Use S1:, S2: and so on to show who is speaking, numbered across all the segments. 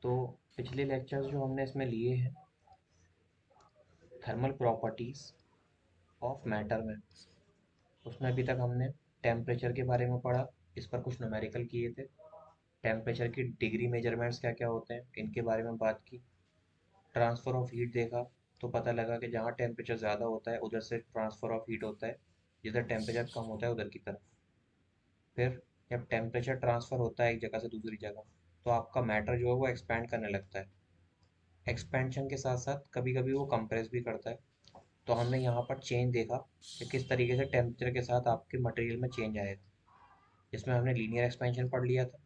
S1: तो पिछले लेक्चर्स जो हमने इसमें लिए हैं, थर्मल प्रॉपर्टीज़ ऑफ मैटर में, उसमें अभी तक हमने टेम्परेचर के बारे में पढ़ा। इस पर कुछ न्यूमेरिकल किए थे। टेम्परेचर की डिग्री मेजरमेंट्स क्या क्या होते हैं इनके बारे में बात की। ट्रांसफ़र ऑफ हीट देखा, तो पता लगा कि जहाँ टेम्परेचर ज़्यादा होता है उधर से ट्रांसफ़र ऑफ हीट होता है, जिधर टेम्परेचर कम होता है उधर की तरफ। फिर जब टेम्परेचर ट्रांसफ़र होता है एक जगह से दूसरी जगह, तो आपका मैटर जो है वो एक्सपैंड करने लगता है। एक्सपेंशन के साथ साथ कभी कभी वो कंप्रेस भी करता है। तो हमने यहाँ पर चेंज देखा कि किस तरीके से टेम्परेचर के साथ आपके मटेरियल में चेंज आएगा। जिसमें हमने लीनियर एक्सपेंशन पढ़ लिया था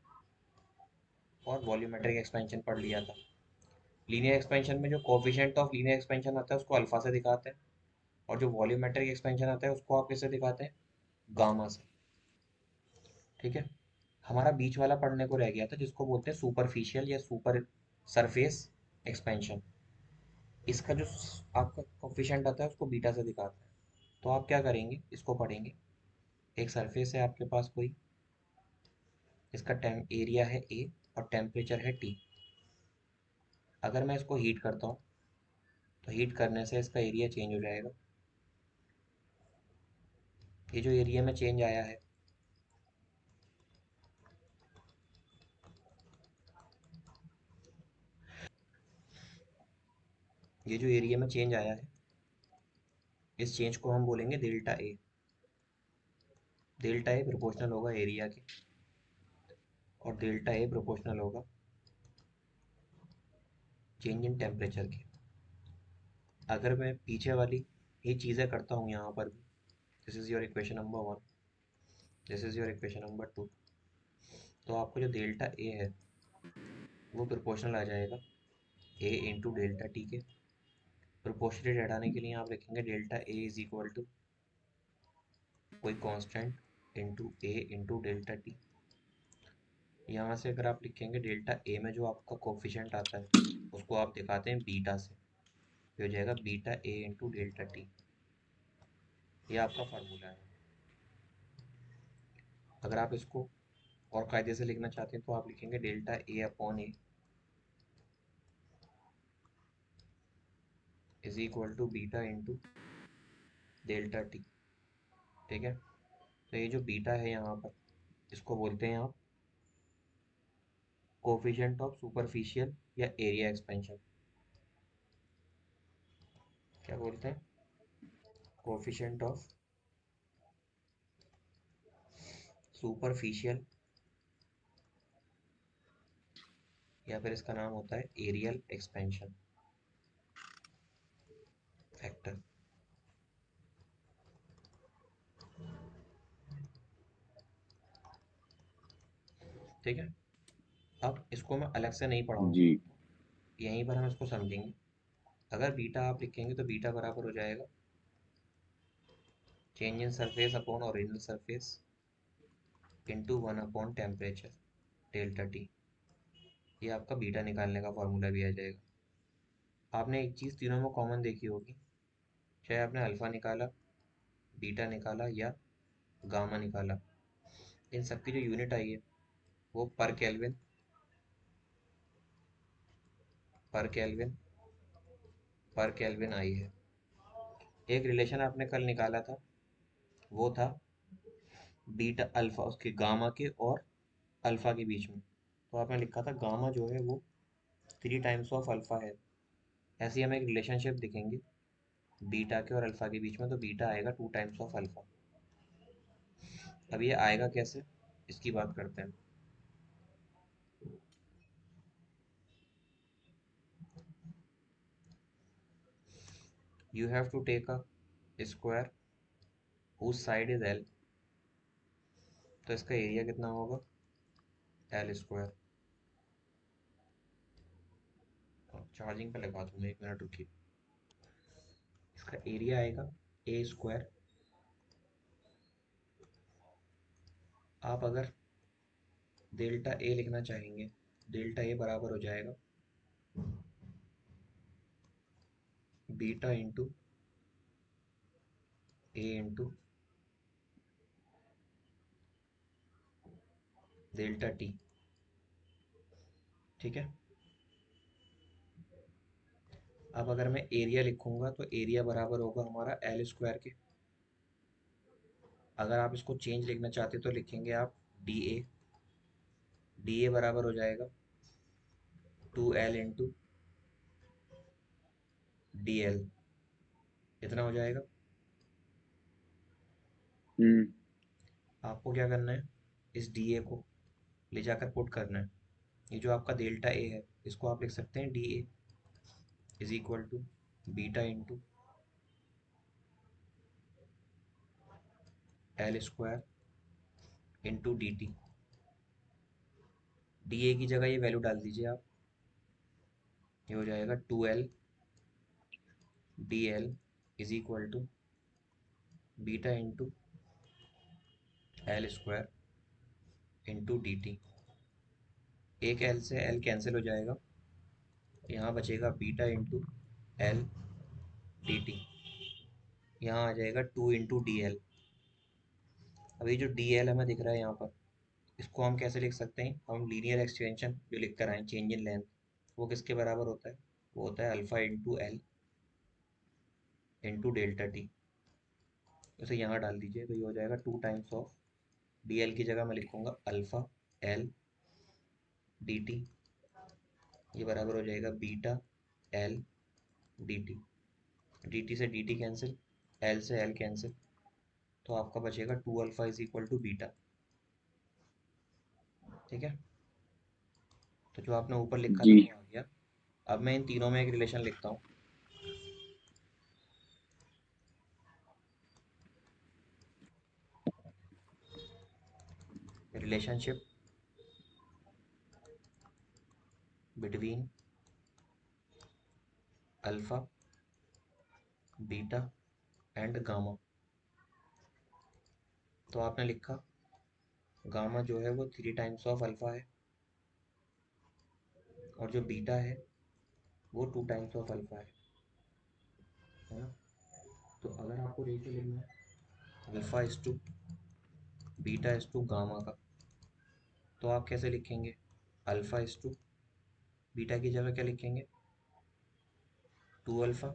S1: और वॉल्यूमेट्रिक एक्सपेंशन पढ़ लिया था। लीनियर एक्सपेंशन में जो कोफिशिएंट ऑफ लीनियर एक्सपेंशन आता है उसको अल्फा से दिखाते हैं, और जो वॉल्यूमेट्रिक एक्सपेंशन आता है उसको आप किससे दिखाते हैं? गामा से। ठीक है। हमारा बीच वाला पढ़ने को रह गया था जिसको बोलते हैं सुपरफिशियल या सुपर सरफेस एक्सपेंशन। इसका जो आपका कोफिशिएंट आता है उसको बीटा से दिखाता है। तो आप क्या करेंगे, इसको पढ़ेंगे। एक सरफेस है आपके पास कोई, इसका टेम एरिया है ए और टेम्परेचर है टी। अगर मैं इसको हीट करता हूँ तो हीट करने से इसका एरिया चेंज हो जाएगा। ये जो एरिया में चेंज आया है, ये जो एरिया में चेंज आया है, इस चेंज को हम बोलेंगे delta A. Delta A proportional होगा एरिया के, और डेल्टा ए प्रोपोर्शनल होगा चेंज इन टेम्परेचर के। अगर मैं पीछे वाली ये चीज़ें करता हूँ यहाँ पर भी, this is your equation number one, this is your equation number two, तो आपको जो डेल्टा ए है वो प्रोपोर्शनल आ जाएगा ए इंटू डेल्टा टी के। प्रोपोर्शनली हटाने के लिए आप लिखेंगे delta A is equal to कोई constant into A into delta T. यहाँ से अगर आप लिखेंगे डेल्टा ए में जो आपका कोफिशिएंट आता है उसको आप दिखाते हैं बीटा से, ये हो जाएगा beta A into delta T. ये आपका फार्मूला है। अगर आप इसको और कायदे से लिखना चाहते हैं तो आप लिखेंगे delta A upon A is equal to beta into delta T. ठीक है। तो ये जो बीटा है यहाँ पर, इसको बोलते हैं आप कोफिशिएंट ऑफ सुपरफिशियल या एरिया एक्सपेंशन। क्या बोलते हैं? कोफिशिएंट ऑफ सुपरफिशियल, या फिर इसका नाम होता है एरियल एक्सपेंशन फैक्टर। ठीक है। अब इसको मैं अलग से नहीं पढ़ाऊंगा,
S2: जी।
S1: यहीं पर हम इसको समझेंगे। अगर बीटा आप लिखेंगे तो बीटा बराबर हो जाएगा change in surface upon original surface into one upon temperature delta T. ये आपका बीटा निकालने का फॉर्मूला भी आ जाएगा। आपने एक चीज़ तीनों में कॉमन देखी होगी, चाहे आपने अल्फ़ा निकाला, बीटा निकाला या गामा निकाला, इन सब की जो यूनिट आई है वो पर केल्विन, पर केल्विन, पर केल्विन आई है। एक रिलेशन आपने कल निकाला था, वो था बीटा अल्फ़ा, उसके गामा के और अल्फ़ा के बीच में। तो आपने लिखा था गामा जो है वो 3 टाइम्स ऑफ अल्फ़ा है। ऐसे ही हम एक रिलेशनशिप दिखेंगे बीटा के और अल्फ़ा के बीच में, तो बीटा आएगा 2 टाइम्स ऑफ अल्फ़ा। अब ये आएगा कैसे, इसकी बात करते हैं। You have to take a square whose side is L, तो इसका एरिया कितना होगा? L square. चार्जिंग पे लगा दूँ मैं, 1 मिनट रुकिए। इसका एरिया आएगा ए स्क्वायर। आप अगर डेल्टा ए लिखना चाहेंगे, डेल्टा ए बराबर हो जाएगा beta into A into delta T. ठीक है। अब अगर मैं एरिया लिखूंगा तो एरिया बराबर होगा हमारा एल स्क्वायर के। अगर आप इसको चेंज लिखना चाहते तो लिखेंगे आप डी ए। डी ए बराबर हो जाएगा 2L इंटू डी एल। इतना हो जाएगा।
S2: हम्म।
S1: आपको क्या करना है, इस डी ए को ले जाकर पुट करना है। ये जो आपका डेल्टा ए है इसको आप लिख सकते हैं D A is equal to beta into L square into D T. D A की जगह ये वैल्यू डाल दीजिए आप। ये हो जाएगा 2L D L is equal to beta into L square into D T. एक एल से एल कैंसिल हो जाएगा। यहाँ बचेगा beta into L D T. यहाँ आ जाएगा 2 इंटू डी एल। अभी जो डी एल हमें दिख रहा है यहाँ पर, इसको हम कैसे लिख सकते हैं, हम लीनियर एक्सटेंशन जो लिख कर आए चेंज इन लेंथ, वो किसके बराबर होता है, वो होता है alpha into L into delta T. उसे यहाँ डाल दीजिए तो ये हो जाएगा 2 टाइम्स ऑफ डी एल की जगह मैं लिखूंगा अल्फ़ा एल डी टी। ये बराबर हो जाएगा beta L D T. D T से डी टी कैंसिल, एल से एल कैंसिल, तो आपका बचेगा 2 alpha is equal to beta. ठीक है। तो जो आपने ऊपर लिखा
S2: जी।
S1: था वो आ गया। अब मैं इन तीनों में एक रिलेशन लिखता हूँ। Relationship between alpha beta and gamma. तो आपने लिखा गामा जो है वो 3 टाइम्स ऑफ अल्फ़ा है और जो बीटा है वो 2 टाइम्स ऑफ अल्फ़ा है ना। तो अगर आपको रेशियो लिखना है alpha is to beta is to gamma का, तो आप कैसे लिखेंगे, अल्फ़ा इज टू बीटा की जगह क्या लिखेंगे 2 अल्फ़ा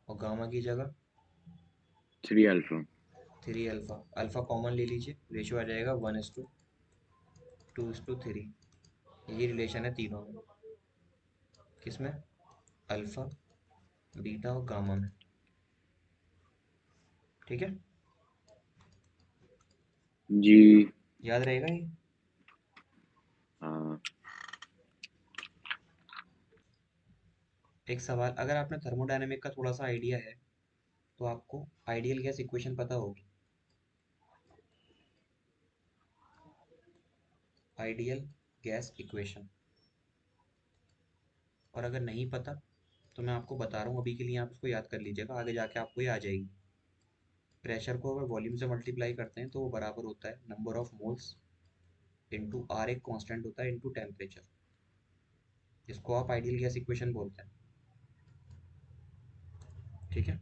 S1: और गामा की जगह
S2: 3 अल्फा।
S1: 3 अल्फ़ा। अल्फ़ा कॉमन ले लीजिए, रेशियो आ जाएगा 1:2:3। ये रिलेशन है तीनों में, किसमें, अल्फ़ा बीटा और गामा में। ठीक है।
S2: जी।
S1: याद रहेगा ये।
S2: हाँ।
S1: एक सवाल, अगर आपने थर्मोडायनेमिक का थोड़ा सा आइडिया है तो आपको आइडियल गैस इक्वेशन पता होगी। Ideal gas equation. और अगर नहीं पता तो मैं आपको बता रहा हूँ, अभी के लिए आप इसको याद कर लीजिएगा, आगे जाके आपको ये आ जाएगी। प्रेशर को अगर वॉल्यूम से मल्टीप्लाई करते हैं तो वो बराबर होता है number of moles into R, एक कांस्टेंट होता है, इंटू टेम्परेचर। इसको आप आइडियल गैस इक्वेशन बोलते हैं। ठीक है।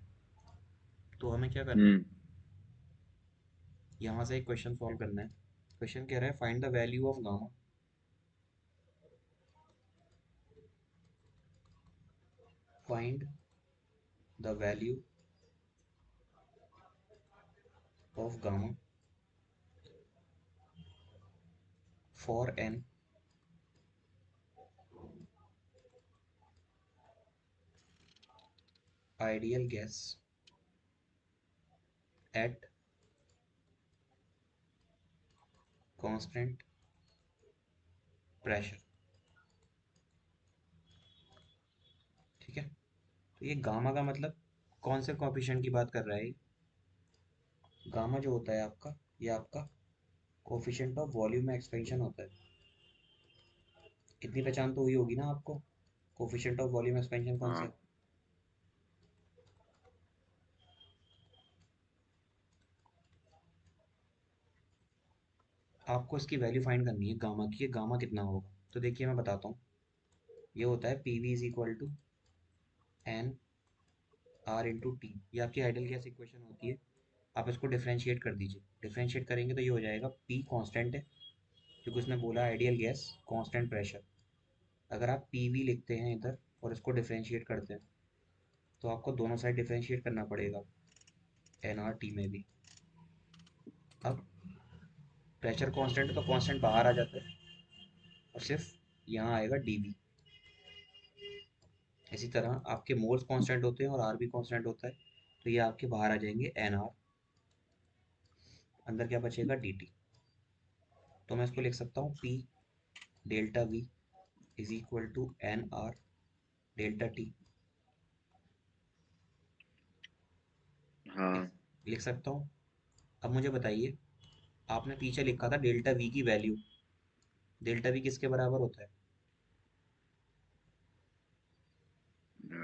S1: तो हमें क्या करना है,
S2: हम्म।
S1: यहाँ से एक क्वेश्चन सॉल्व करना है। क्वेश्चन कह रहा है find the value of gamma. Find the value of gamma for an ideal gas at constant pressure. ठीक है। तो ये गामा का मतलब कौन से कोफिशिएंट की बात कर रहा है ये? गामा जो होता है आपका, ये आपका कोफिशिएंट ऑफ वॉल्यूम में एक्सपेंशन होता है। इतनी पहचान तो हुई होगी ना आपको, कोफिशिएंट ऑफ वॉल्यूम एक्सपेंशन कौन सा
S2: हाँ।
S1: है। आपको इसकी वैल्यू फाइंड करनी है गामा की, ये गामा कितना होगा। तो देखिए मैं बताता हूँ। ये होता है P V is equal to N R into T. ये आपकी आइडियल गैस इक्वेशन होती है। आप इसको डिफरेंशिएट कर दीजिए, डिफरेंशिएट करेंगे तो ये हो जाएगा पी कांस्टेंट है, क्योंकि उसने बोला आइडियल गैस कांस्टेंट प्रेशर। अगर आप पी वी लिखते हैं इधर और इसको डिफरेंशिएट करते हैं तो आपको दोनों साइड डिफरेंशिएट करना पड़ेगा, एन आर टी में भी। अब प्रेशर कांस्टेंट है तो कांस्टेंट बाहर आ जाता है और सिर्फ यहाँ आएगा डीवी। इसी तरह आपके मोल्स कांस्टेंट होते हैं और आर भी कांस्टेंट होता है, तो ये आपके बाहर आ जाएंगे एन आर, अंदर क्या बचेगा डी टी। तो मैं इसको लिख सकता हूँ P delta V is equal to N R delta T. लिख
S2: हाँ।
S1: लिख सकता हूँ। अब मुझे बताइए, आपने पीछे लिखा था डेल्टा वी की वैल्यू, डेल्टा वी किसके बराबर होता है?
S2: अ,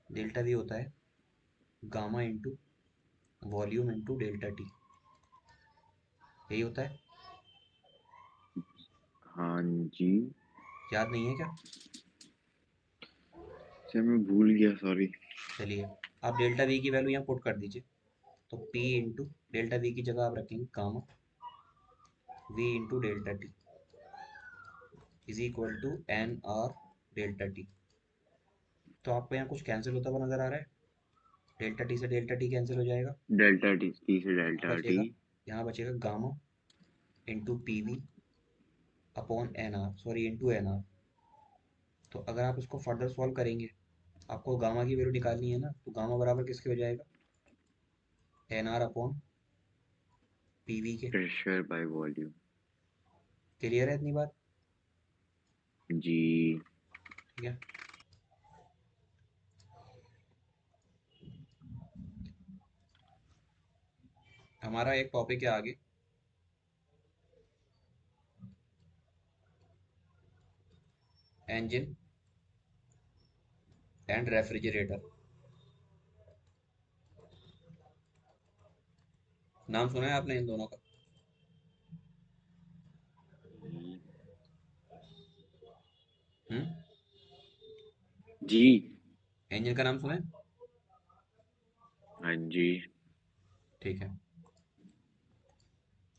S1: डेल्टा वी होता है gamma into volume into delta T, यही होता है।
S2: हाँ जी।
S1: याद नहीं है क्या?
S2: सर मैं भूल गया, सॉरी।
S1: चलिए, आप डेल्टा वी की वैल्यू यहाँ पुट कर दीजिए। तो पी इंटू डेल्टा वी की जगह आप रखेंगे gamma V into delta T is equal to N R delta T. तो आपको यहाँ कुछ कैंसिल होता हुआ नजर आ रहा है? डेल्टा टी से डेल्टा टी कैंसिल हो जाएगा।
S2: डेल्टा टी, टी से
S1: यहाँ
S2: डेल्टा टी।
S1: बचेगा यहाँ बचेगा gamma into P V upon N R, sorry into N R. तो अगर आप इसको फर्दर सॉल्व करेंगे, आपको गामा की वैल्यू निकालनी है ना, तो गामा बराबर किसके हो जाएगा? N R upon P V के।
S2: Pressure by volume.
S1: क्लियर है इतनी बात?
S2: जी।
S1: ठीक है। हमारा एक टॉपिक है आगे, इंजन एंड रेफ्रिजरेटर। नाम सुना है आपने इन दोनों का? हम्म।
S2: जी।
S1: इंजन का नाम सुना है?
S2: हाँ जी।
S1: ठीक है।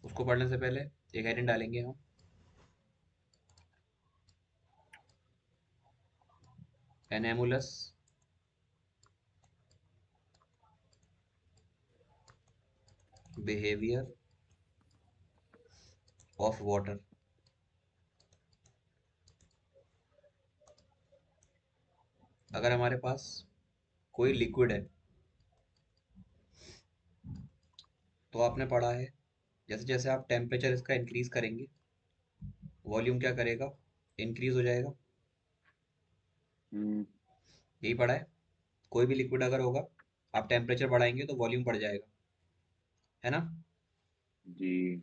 S1: उसको पढ़ने से पहले एक हेडिंग डालेंगे हम, एनेमुलस बिहेवियर ऑफ वाटर। अगर हमारे पास कोई लिक्विड है, तो आपने पढ़ा है जैसे जैसे आप टेम्परेचर इसका इंक्रीज करेंगे, वॉल्यूम क्या करेगा? इंक्रीज हो जाएगा।
S2: हम्म।
S1: यही पढ़ा है। कोई भी लिक्विड अगर होगा, आप टेम्परेचर बढ़ाएंगे तो वॉल्यूम बढ़ जाएगा, है ना?
S2: जी।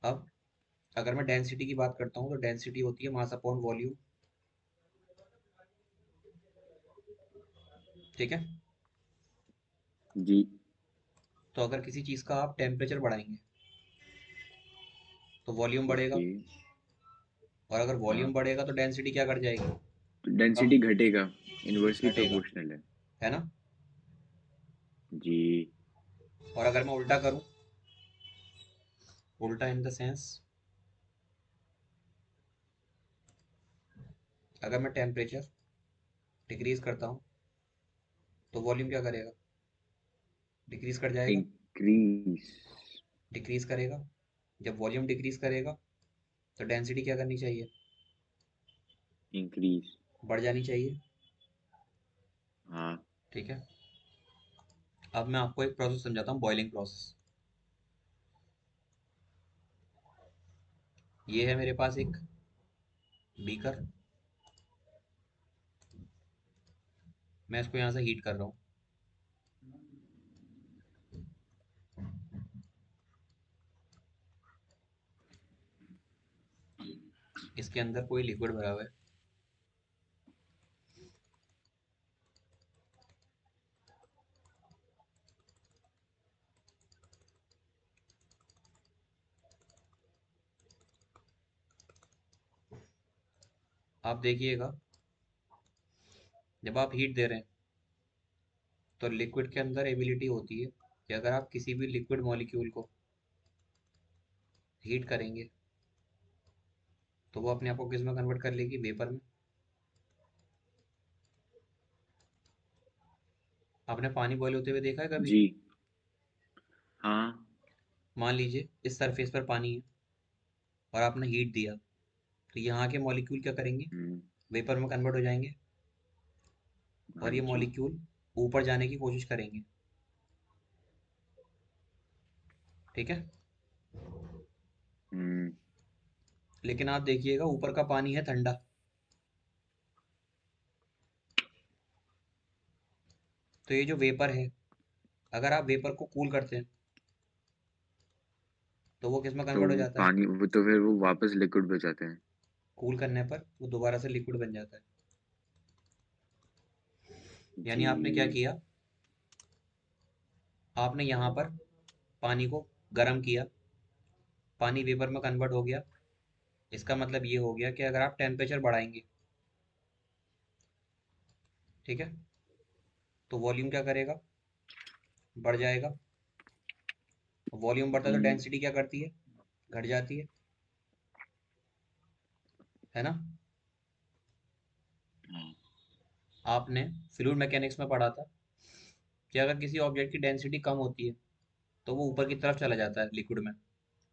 S1: अब अगर मैं डेंसिटी की बात करता हूँ, तो डेंसिटी होती है मास अपॉन वॉल्यूम। ठीक है।
S2: जी।
S1: तो अगर किसी चीज़ का आप टेम्परेचर बढ़ाएंगे तो वॉल्यूम बढ़ेगा,
S2: ओके।
S1: और अगर
S2: हाँ,
S1: वॉल्यूम बढ़ेगा तो डेंसिटी क्या कर जाएगी?
S2: तो
S1: कम,
S2: डेंसिटी घटेगा। इनवर्सली
S1: घटेगा,
S2: प्रोपोर्शनल है।
S1: है ना?
S2: जी।
S1: और अगर मैं उल्टा करूँ, उल्टा इन द सेंस, अगर मैं टेम्परेचर डिक्रीज करता हूँ तो वॉल्यूम क्या करेगा? डिक्रीज कर जाएगा।
S2: इंक्रीज।
S1: डिक्रीज करेगा। जब वॉल्यूम डिक्रीज करेगा तो डेंसिटी क्या करनी चाहिए?
S2: इंक्रीज।
S1: बढ़ जानी चाहिए।
S2: हाँ।
S1: ठीक है। अब मैं आपको एक प्रोसेस समझाता हूँ, बॉइलिंग प्रोसेस। ये है मेरे पास एक बीकर, मैं इसको यहाँ से हीट कर रहा हूँ। इसके अंदर कोई लिक्विड भरा हुआ है। आप देखिएगा, जब आप हीट दे रहे हैं तो लिक्विड के अंदर एबिलिटी होती है कि अगर आप किसी भी लिक्विड मॉलिक्यूल को हीट करेंगे तो वो अपने आप को किस में कन्वर्ट कर लेगी? वेपर में। आपने पानी बॉयल होते हुए देखा है कभी?
S2: जी। हाँ।
S1: मान लीजिए इस सरफेस पर पानी है और आपने हीट दिया, तो यहाँ के मॉलिक्यूल क्या करेंगे?
S2: हम्म।
S1: वेपर में कन्वर्ट हो जाएंगे
S2: हाँ
S1: और ये
S2: जी।
S1: मॉलिक्यूल ऊपर जाने की कोशिश करेंगे। ठीक है।
S2: हम्म।
S1: लेकिन आप देखिएगा ऊपर का पानी है ठंडा। तो ये जो वेपर है, अगर आप वेपर को कूल करते हैं तो वो किस में
S2: तो
S1: कन्वर्ट हो जाता है?
S2: पानी वो तो फिर वो वापस लिक्विड हो जाते हैं।
S1: कूल करने पर वो दोबारा से लिक्विड बन जाता है। यानी आपने क्या
S2: जी।
S1: किया? आपने यहाँ पर पानी को गर्म किया, पानी वेपर में कन्वर्ट हो गया। इसका मतलब ये हो गया कि अगर आप टेम्परेचर बढ़ाएंगे, ठीक है, तो वॉल्यूम क्या करेगा? बढ़ जाएगा। वॉल्यूम बढ़ता है तो
S2: हम्म।
S1: डेंसिटी क्या करती है? घट जाती है ना?
S2: हाँ।
S1: आपने फ्लूइड मैकेनिक्स में पढ़ा था कि अगर किसी ऑब्जेक्ट की डेंसिटी कम होती है तो वो ऊपर की तरफ चला जाता है लिक्विड में।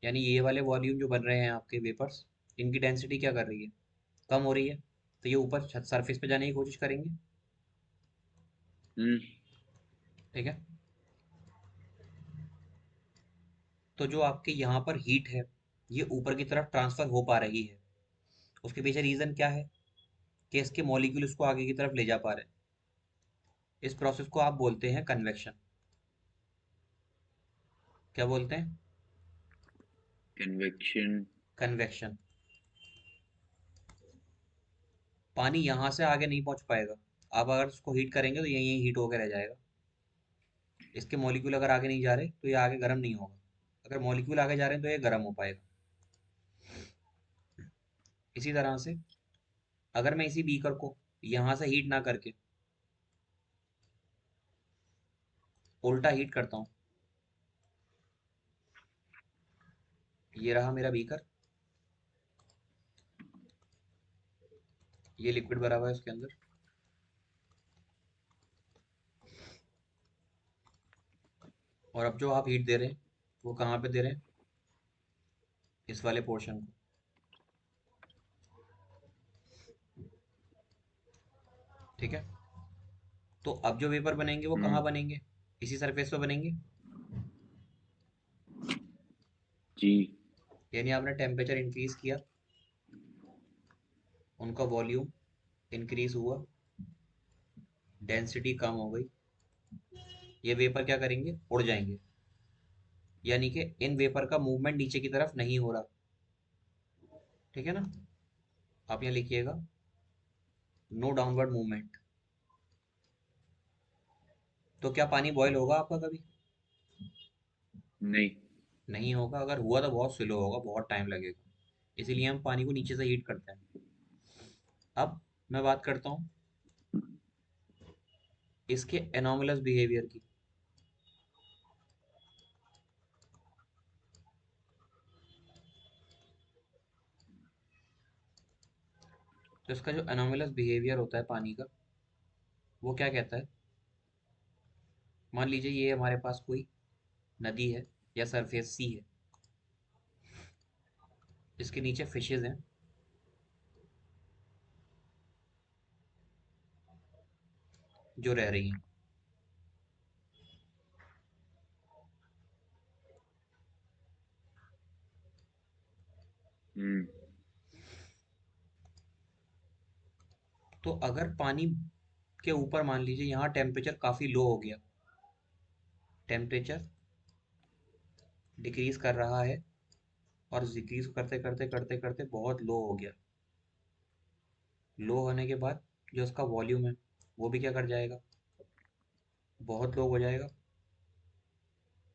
S1: यानी ये वाले वॉल्यूम जो बन रहे हैं आपके वेपर्स, इनकी डेंसिटी क्या कर रही है? कम हो रही है। तो ये ऊपर छत सरफेस पे जाने की कोशिश करेंगे।
S2: हम्म।
S1: ठीक है। तो जो आपके यहाँ पर हीट है, ये ऊपर की तरफ ट्रांसफर हो पा रही है। उसके पीछे रीजन क्या है? कि इसके मॉलिक्यूल उसको आगे की तरफ ले जा पा रहे हैं। इस प्रोसेस को आप बोलते हैं कन्वेक्शन। क्या बोलते हैं?
S2: कन्वेक्शन।
S1: कन्वेक्शन। पानी यहाँ से आगे नहीं पहुंच पाएगा। आप अगर उसको हीट करेंगे तो यहीं यहीं हीट होकर रह जाएगा। इसके मॉलिक्यूल अगर आगे नहीं जा रहे तो ये आगे गर्म नहीं होगा। अगर मॉलिक्यूल आगे जा रहे हैं तो ये गर्म हो पाएगा। इसी तरह से अगर मैं इसी बीकर को यहाँ से हीट ना करके उल्टा हीट करता हूँ, ये रहा मेरा बीकर, ये लिक्विड भरा हुआ है इसके अंदर, और अब जो आप हीट दे रहे हैं वो कहाँ पे दे रहे हैं? इस वाले पोर्शन को। ठीक है। तो अब जो वेपर बनेंगे वो कहाँ
S2: हम्म।
S1: बनेंगे? इसी सरफेस पे बनेंगे।
S2: जी।
S1: यानी आपने टेम्परेचर इंक्रीज किया, उनका वॉल्यूम इंक्रीज हुआ, डेंसिटी कम हो गई, ये वेपर क्या करेंगे? उड़ जाएंगे। यानी कि इन वेपर का मूवमेंट नीचे की तरफ नहीं हो रहा। ठीक है ना? आप यहाँ लिखिएगा, नो डाउनवर्ड मूवमेंट। तो क्या पानी बॉयल होगा आपका कभी?
S2: नहीं।
S1: नहीं होगा। अगर हुआ तो बहुत स्लो होगा, बहुत टाइम लगेगा। इसीलिए हम पानी को नीचे से हीट करते हैं। अब मैं बात करता हूँ इसके एनोमलस बिहेवियर की। तो इसका जो एनोमलस बिहेवियर होता है पानी का, वो क्या कहता है? मान लीजिए ये हमारे पास कोई नदी है या सरफेस सी है, इसके नीचे फिशेज हैं जो रह रही हैं।
S2: हम्म।
S1: तो अगर पानी के ऊपर मान लीजिए यहाँ टेम्परेचर काफ़ी लो हो गया, टेम्परेचर डिक्रीज कर रहा है और डिक्रीज करते करते करते करते बहुत लो हो गया। लो होने के बाद जो उसका वॉल्यूम है वो भी क्या कर जाएगा? बहुत लो हो जाएगा।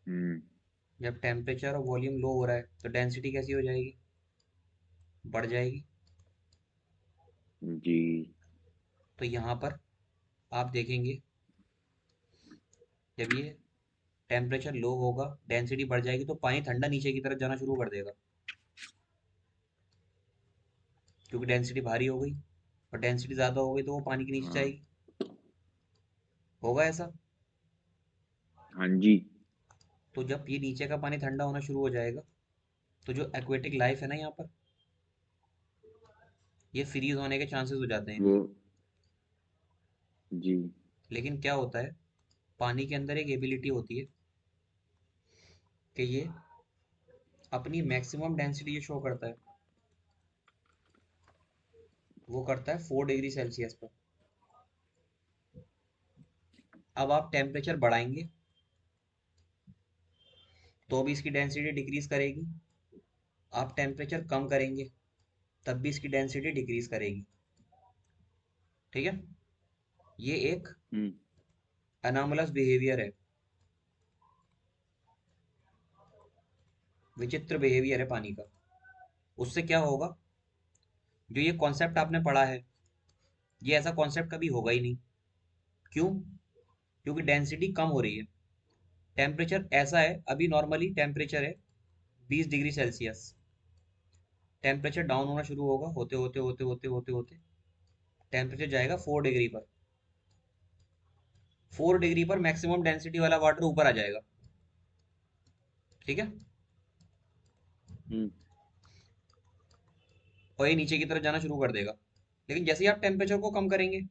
S2: हम्म।
S1: जब टेम्परेचर और वॉल्यूम लो हो रहा है तो डेंसिटी कैसी हो जाएगी? बढ़ जाएगी।
S2: जी।
S1: तो यहाँ पर आप देखेंगे जब ये टेम्परेचर लो होगा, डेंसिटी बढ़ जाएगी, तो पानी ठंडा नीचे की तरफ जाना शुरू कर देगा। क्योंकि डेंसिटी भारी हो गई, और डेंसिटी ज़्यादा हो गई तो वो पानी के नीचे
S2: हाँ।
S1: जाएगी। होगा ऐसा?
S2: हाँ जी।
S1: तो जब ये नीचे का पानी ठंडा होना शुरू हो जाएगा, तो जो एक्वेटिक लाइफ है ना यहाँ पर, ये फ्रीज होने के चांसेस हो जाते हैं
S2: वो
S1: इनके।
S2: जी।
S1: लेकिन क्या होता है, पानी के अंदर एक एबिलिटी होती है कि ये अपनी मैक्सिमम डेंसिटी ये शो करता है, वो करता है 4 डिग्री सेल्सियस पर। अब आप टेम्परेचर बढ़ाएंगे तो भी इसकी डेंसिटी डिक्रीज करेगी, आप टेम्परेचर कम करेंगे तब भी इसकी डेंसिटी डिक्रीज करेगी। ठीक है, ये एक
S2: हुँ,
S1: अनॉमलस बिहेवियर है, विचित्र बिहेवियर है पानी का। उससे क्या होगा, जो ये कॉन्सेप्ट आपने पढ़ा है, ये ऐसा कॉन्सेप्ट कभी होगा ही नहीं। क्यों? क्योंकि डेंसिटी कम हो रही है। टेम्परेचर ऐसा है, अभी नॉर्मली टेम्परेचर है 20 डिग्री सेल्सियस। टेम्परेचर डाउन होना शुरू होगा, होते होते होते होते होते होते टेम्परेचर जाएगा 4 डिग्री पर। 4 डिग्री पर मैक्सिमम डेंसिटी वाला वाटर ऊपर आ जाएगा। ठीक है,
S2: हुँ,
S1: और ये नीचे की तरफ जाना शुरू कर देगा। लेकिन जैसे ही आप टेम्परेचर को कम करेंगे,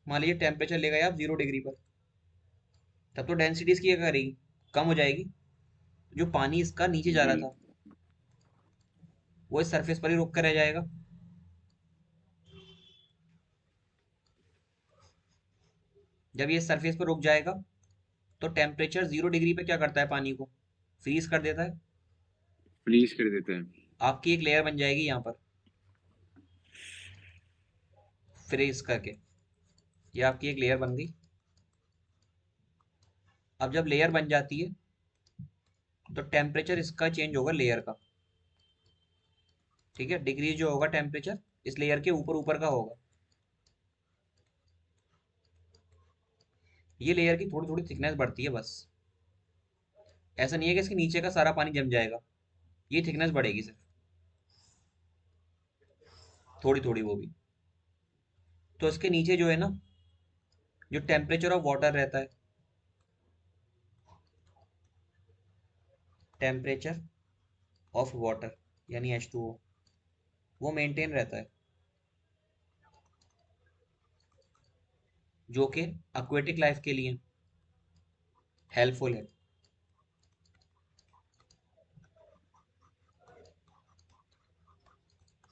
S1: मान लीजिए टेम्परेचर ले गए आप 0 डिग्री पर, तब तो डेंसिटी इसकी क्या करेगी, कम हो जाएगी। जो पानी इसका नीचे जा रहा
S2: जी,
S1: था, वो इस सरफेस पर ही रुक कर रह जाएगा। जब ये सरफेस पर रुक जाएगा, तो टेम्परेचर 0 डिग्री पे क्या करता है, पानी को फ्रीज कर देता है।
S2: फ्रीज़ कर देते हैं।
S1: आपकी एक लेयर बन जाएगी यहाँ पर, फ्रीज करके। ये आपकी एक लेयर बन गई। अब जब लेयर बन जाती है, तो टेम्परेचर इसका चेंज होगा, लेयर का। ठीक है, डिग्री जो होगा टेम्परेचर इस लेयर के ऊपर ऊपर का होगा। ये लेयर की थोड़ी थोड़ी थिकनेस बढ़ती है बस। ऐसा नहीं है कि इसके नीचे का सारा पानी जम जाएगा, ये थिकनेस बढ़ेगी सिर्फ, थोड़ी थोड़ी वो भी। तो इसके नीचे जो है ना, जो टेम्परेचर ऑफ वाटर रहता है, टेम्परेचर ऑफ वाटर यानी H2O, वो मेंटेन रहता है, जो कि एक्वेटिक लाइफ के लिए हेल्पफुल है।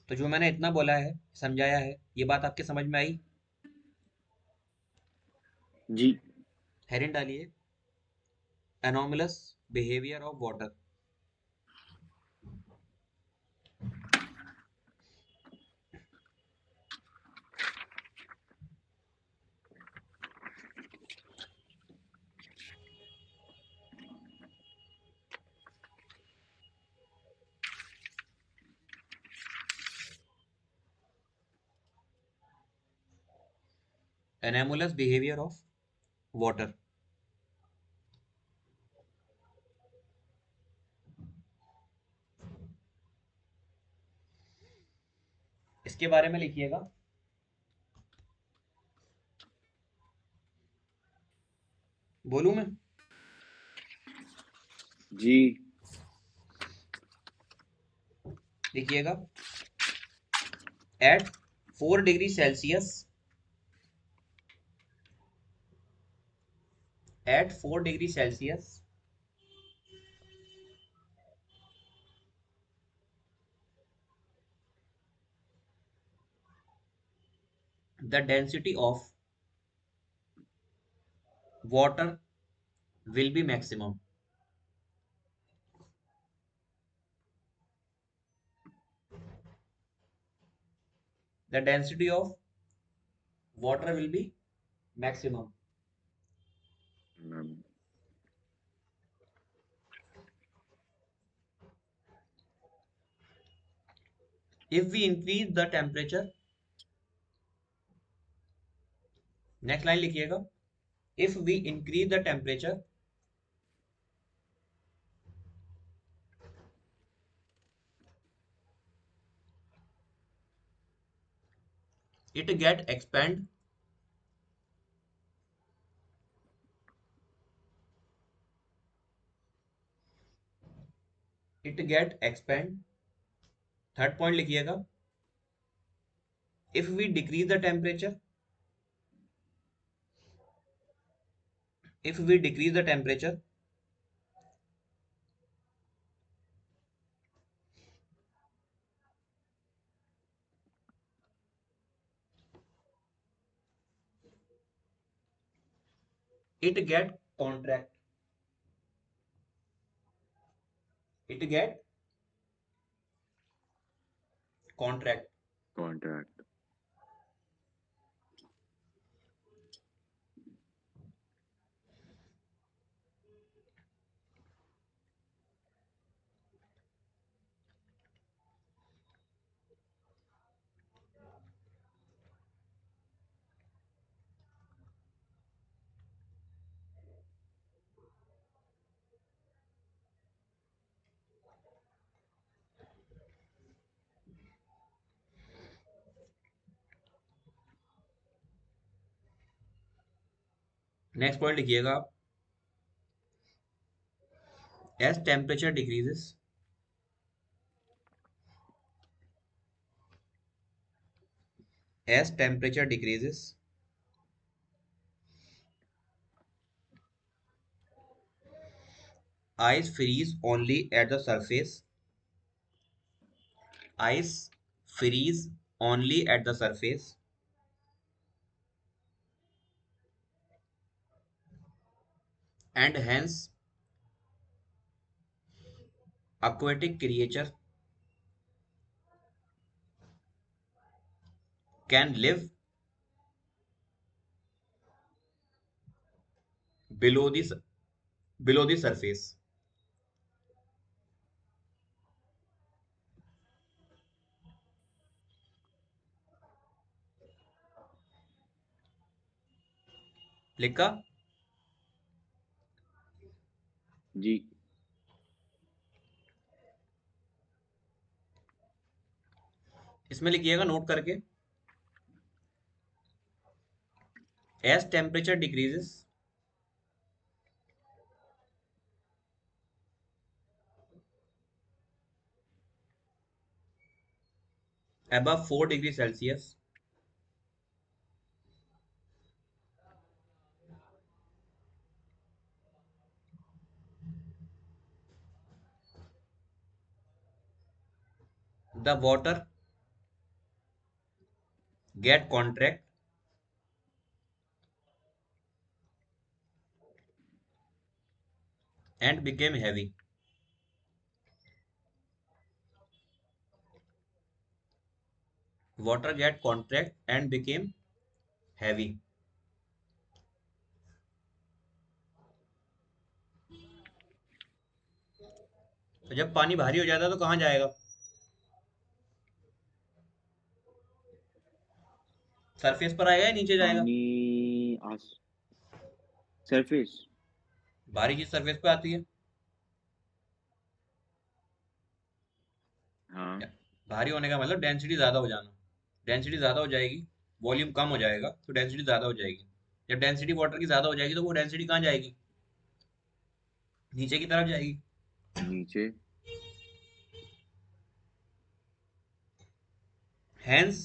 S1: तो जो मैंने इतना बोला है, समझाया है, ये बात आपके समझ में आई?
S2: जी,
S1: हेडिंग डालिए, anomalous behaviour of water. Anomalous behaviour of water. इसके बारे में लिखिएगा, बोलूं मैं?
S2: जी,
S1: लिखिएगा, at 4 degree Celsius, at 4 degree Celsius, the density of water will be maximum. The density of water will be maximum
S2: ma'am,
S1: if we increase the temperature. Next line लिखिएगा, if we increase the temperature, it get expand it get expand. Third point लिखिएगा, if we decrease the temperature, if we decrease the temperature, it get contract, it get contract।
S2: Contract.
S1: Next point लिखिएगा आप, as temperature decreases, as temperature decreases, ice freeze only at the surface, ice freeze only at the surface, and hence aquatic creature can live below the below the surface। लिखा?
S2: जी।
S1: इसमें लिखिएगा note करके, as temperature decreases, above 4 degrees Celsius, the water get contract and became heavy। Water get contract and became heavy। तो जब पानी भारी हो जाता है तो कहाँ जाएगा? सरफेस पर आएगा या नीचे जाएगा?
S2: पानी आस सरफेस।
S1: भारी चीज सरफेस पे आती है।
S2: हाँ।
S1: भारी होने का मतलब डेंसिटी ज्यादा हो जाना। डेंसिटी ज्यादा हो जाएगी, वॉल्यूम कम हो जाएगा तो डेंसिटी ज्यादा हो जाएगी। जब डेंसिटी वाटर की ज्यादा हो जाएगी तो वो डेंसिटी कहाँ जाएगी? नीचे की तरफ जाएगी।
S2: नीचे।
S1: Hence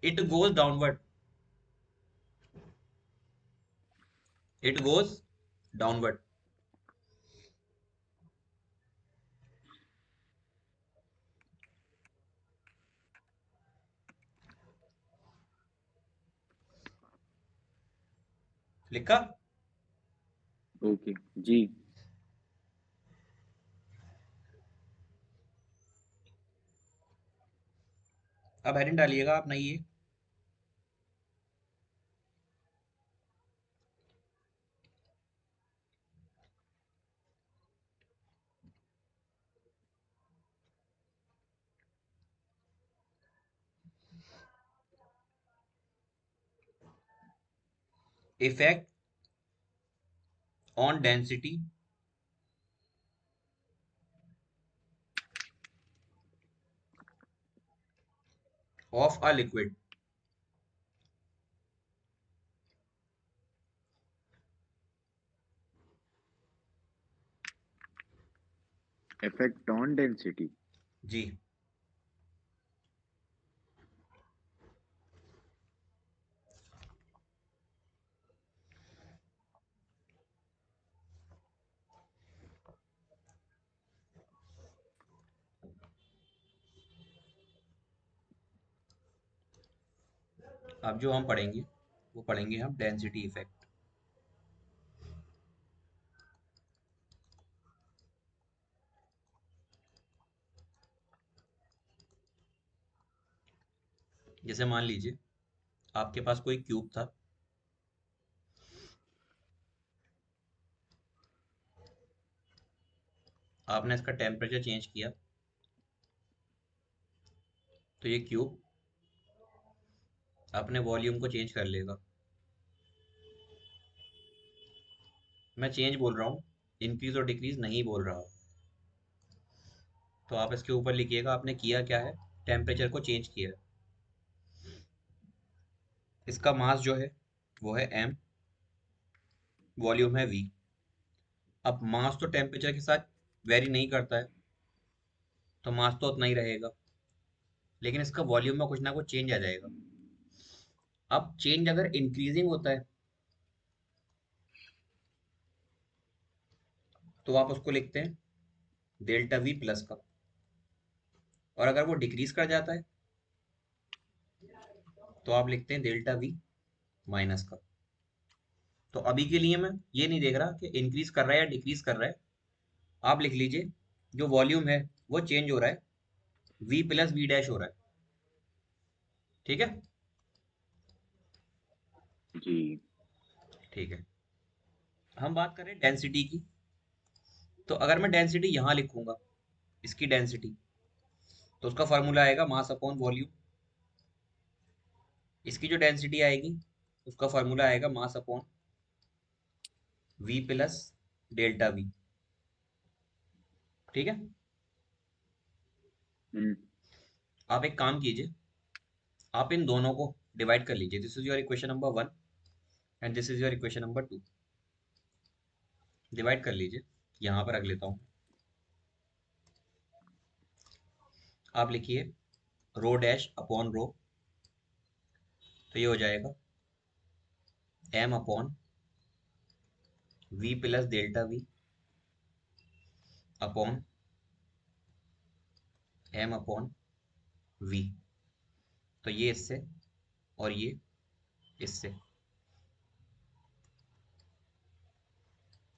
S1: it goes downward, it goes downward। लिखा?
S2: ओके। जी।
S1: अब हेडिंग डालिएगा आप नई ये, effect on density of a liquid.
S2: Effect on density.
S1: जी। अब जो हम पढ़ेंगे वो पढ़ेंगे हम डेंसिटी इफेक्ट। जैसे मान लीजिए आपके पास कोई क्यूब था, आपने इसका टेम्परेचर चेंज किया, तो ये क्यूब अपने वॉल्यूम को चेंज कर लेगा। मैं चेंज बोल रहा हूँ, इंक्रीज और डिक्रीज नहीं बोल रहा। तो आप इसके ऊपर लिखिएगा आपने किया क्या है, टेम्परेचर को चेंज किया है। इसका मास जो है वो है m, वॉल्यूम है v। अब मास तो टेम्परेचर के साथ वेरी नहीं करता है, तो मास तो उतना ही रहेगा, लेकिन इसका वॉल्यूम में कुछ ना कुछ चेंज आ जाएगा। अब चेंज अगर इंक्रीजिंग होता है तो आप उसको लिखते हैं डेल्टा वी प्लस का, और अगर वो डिक्रीज कर जाता है तो आप लिखते हैं डेल्टा वी माइनस का। तो अभी के लिए मैं ये नहीं देख रहा कि इंक्रीज कर रहा है या डिक्रीज कर रहा है। आप लिख लीजिए जो वॉल्यूम है वो चेंज हो रहा है, वी प्लस वी डैश हो रहा है। ठीक है।
S2: जी।
S1: ठीक है। हम बात करें डेंसिटी की, तो अगर मैं डेंसिटी यहाँ लिखूंगा, इसकी डेंसिटी, तो उसका फॉर्मूला आएगा मास अपॉन वॉल्यूम। इसकी जो डेंसिटी आएगी उसका फॉर्मूला आएगा mass upon V plus delta V. ठीक है।
S2: हम्म।
S1: आप एक काम कीजिए, आप इन दोनों को डिवाइड कर लीजिए। This is your equation number 1 and this is your equation number 2। Divide कर लीजिए, यहाँ पर रख लेता हूँ। आप लिखिए रो डैश अपॉन रो, तो ये हो जाएगा M upon V plus delta V upon M upon V. तो ये इससे और ये इससे,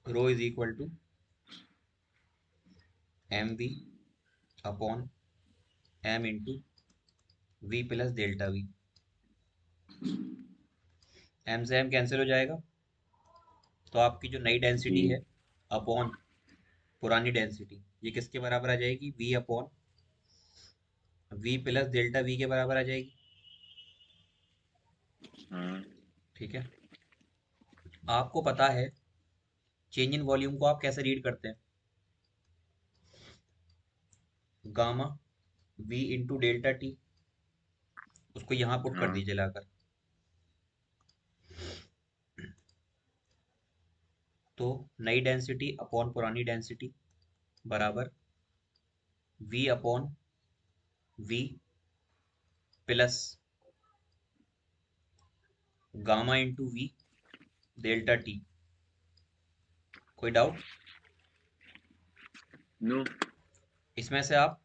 S1: rho is equal to M V upon M into V plus delta V. M से एम कैंसिल हो जाएगा, तो आपकी जो नई
S2: जी।
S1: डेंसिटी है अपॉन पुरानी डेंसिटी, ये किसके बराबर आ जाएगी, V upon V plus delta V के बराबर आ जाएगी।
S2: हाँ।
S1: ठीक है। आपको पता है चेंज इन वॉल्यूम को आप कैसे रीड करते हैं, gamma V into delta T. उसको यहाँ पुट कर
S2: हाँ।
S1: दीजिए लाकर। तो नई डेंसिटी अपॉन पुरानी डेंसिटी बराबर V upon V plus gamma into V delta T. कोई डाउट?
S2: नो।
S1: इसमें से आप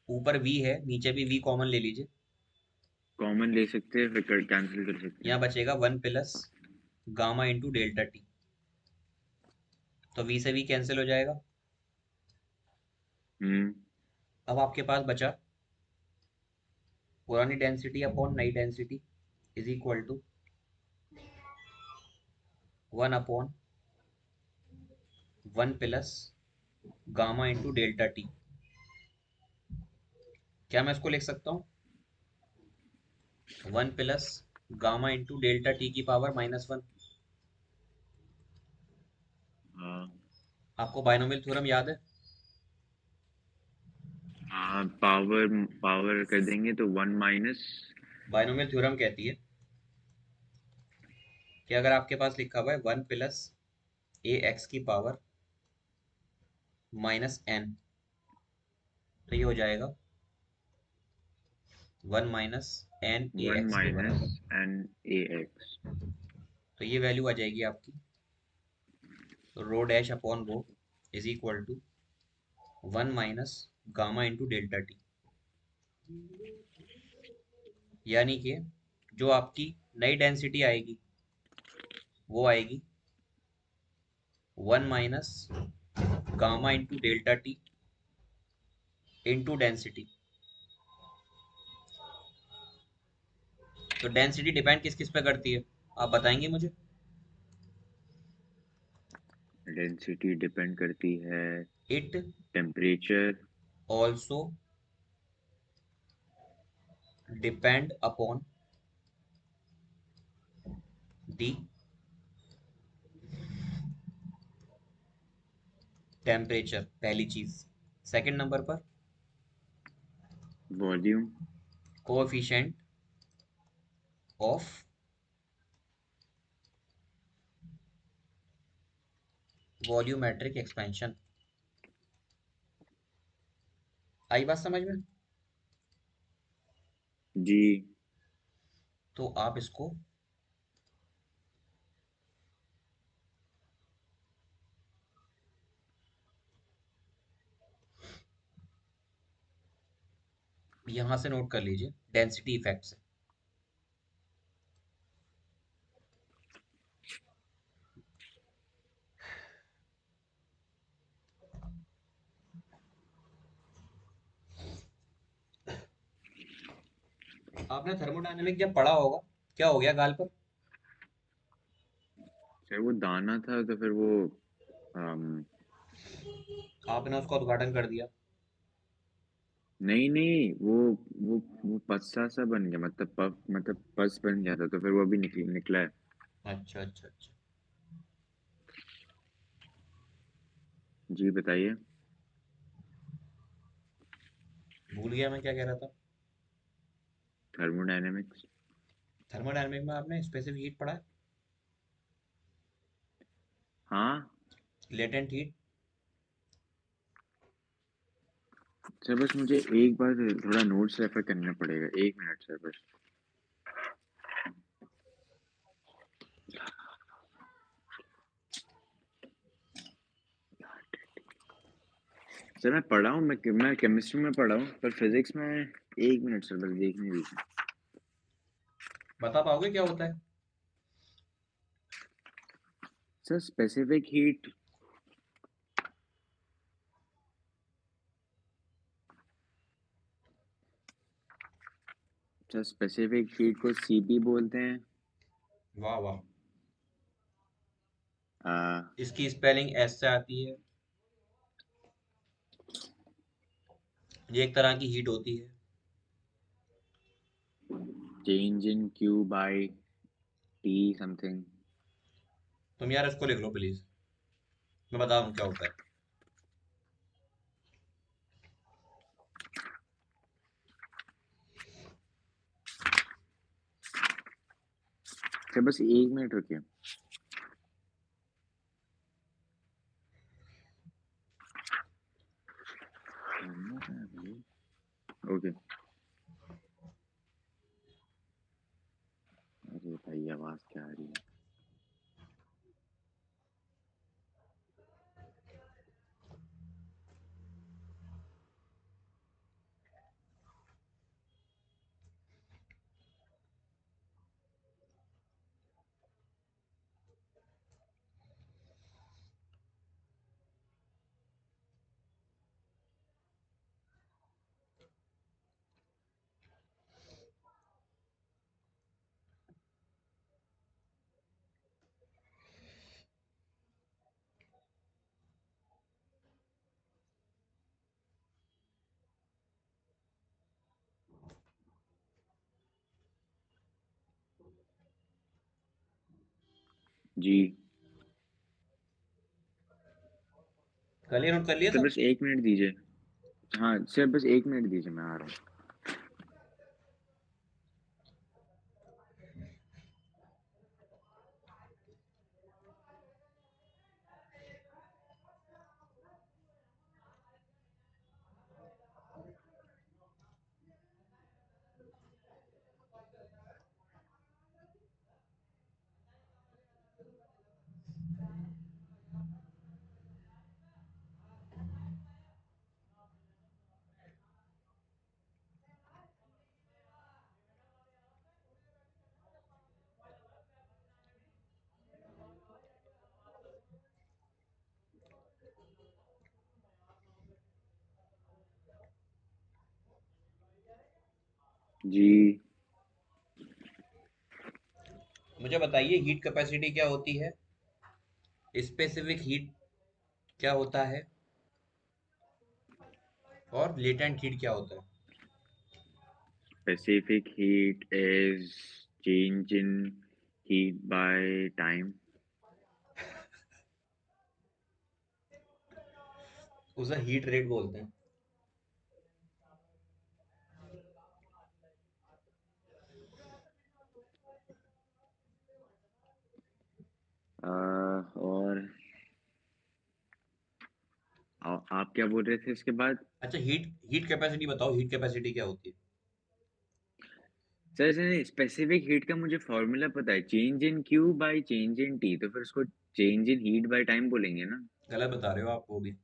S1: ऊपर वी है, नीचे भी वी कॉमन ले लीजिए।
S2: कॉमन ले सकते हैं, फिर कैंसिल कर सकते
S1: यहाँ
S2: हैं।
S1: बचेगा 1 plus gamma into delta T. तो वी से वी कैंसिल हो जाएगा।
S2: हम्म।
S1: अब आपके पास बचा पुरानी डेंसिटी अपॉन नई density is equal to 1 upon 1 plus gamma into delta T. क्या मैं इसको लिख सकता हूँ 1 plus gamma into delta T की पावर -1।
S2: हाँ।
S1: आपको बाइनोमियल थ्योरम याद है?
S2: हाँ, पावर पावर कर देंगे तो 1 -
S1: बाइनोमियल थ्योरम कहती है कि अगर आपके पास लिखा हुआ है 1 प्लस ए एक्स की पावर माइनस एन, तो ये हो जाएगा 1 -
S2: वन
S1: NaX के
S2: माइनस
S1: बराबर।
S2: N A X.
S1: तो ये वैल्यू आ जाएगी आपकी, तो rho dash upon rho is equal to 1 - gamma into delta T. यानी कि जो आपकी नई डेंसिटी आएगी वो आएगी 1 - gamma into delta T into density. तो डेंसिटी डिपेंड किस किस पे करती है, आप बताएंगे मुझे?
S2: डेंसिटी डिपेंड करती है
S1: it
S2: temperature.
S1: Also depend upon the temperature, पहली चीज। सेकंड नंबर पर
S2: volume.
S1: Coefficient of volumetric expansion. आई बात समझ में?
S2: जी।
S1: तो आप इसको यहां से नोट कर लीजिए, डेंसिटी इफेक्ट से। आपने थर्मोडायनेमिक जब पढ़ा होगा, क्या हो गया गाल पर?
S2: सर वो दाना था तो फिर वो अम,
S1: आपने उसका उद्घाटन कर दिया।
S2: नहीं नहीं, वो पस्सा सा बन गया, मतलब पफ, मतलब पस बन गया था तो फिर वो अभी निकला है।
S1: अच्छा अच्छा अच्छा।
S2: जी बताइए।
S1: भूल गया मैं क्या कह रहा था।
S2: थर्मोडायनेमिक्स।
S1: थर्मोडायनेमिक में आपने स्पेसिफिक हीट पढ़ा है,
S2: हाँ।
S1: Latent heat.
S2: सर बस मुझे एक बार थोड़ा नोट्स रेफर करना पड़ेगा, 1 मिनट सर बस। सर मैं पढ़ा हूँ, मैं केमिस्ट्री में पढ़ा हूँ, पर फिजिक्स में 1 मिनट सर बस देखने दीजिए।
S1: बता पाओगे क्या होता है?
S2: Sir specific heat. Sir specific heat को सीपी बोलते हैं।
S1: वाह वाह।
S2: आ,
S1: इसकी स्पेलिंग एस से आती है। ये एक तरह की हीट होती है।
S2: Change in Q by T something.
S1: तुम यार इसको लिख लो प्लीज, मैं बता दूं क्या होता है।
S2: सर बस 1 मिनट रुकिए। ओके। अरे भाई आवाज क्या आ रही है? जी।
S1: कर लिया, नोट कर लिया
S2: सर
S1: सब?
S2: बस 1 मिनट दीजिए। हाँ सर बस 1 मिनट दीजिए, मैं आ रहा हूँ। जी।
S1: मुझे बताइए हीट कैपेसिटी क्या होती है, स्पेसिफिक हीट क्या होता है, और लेटेंट हीट क्या होता है।
S2: Specific heat is change in heat by time.
S1: उसे हीट रेट बोलते हैं।
S2: और आप क्या बोल रहे थे इसके बाद?
S1: अच्छा, हीट हीट कैपेसिटी बताओ, हीट कैपेसिटी क्या होती है।
S2: सर सर स्पेसिफिक हीट का मुझे फॉर्मूला पता है, change in Q by change in T, तो फिर उसको change in heat by time बोलेंगे ना।
S1: गलत बता रहे हो आप वो भी।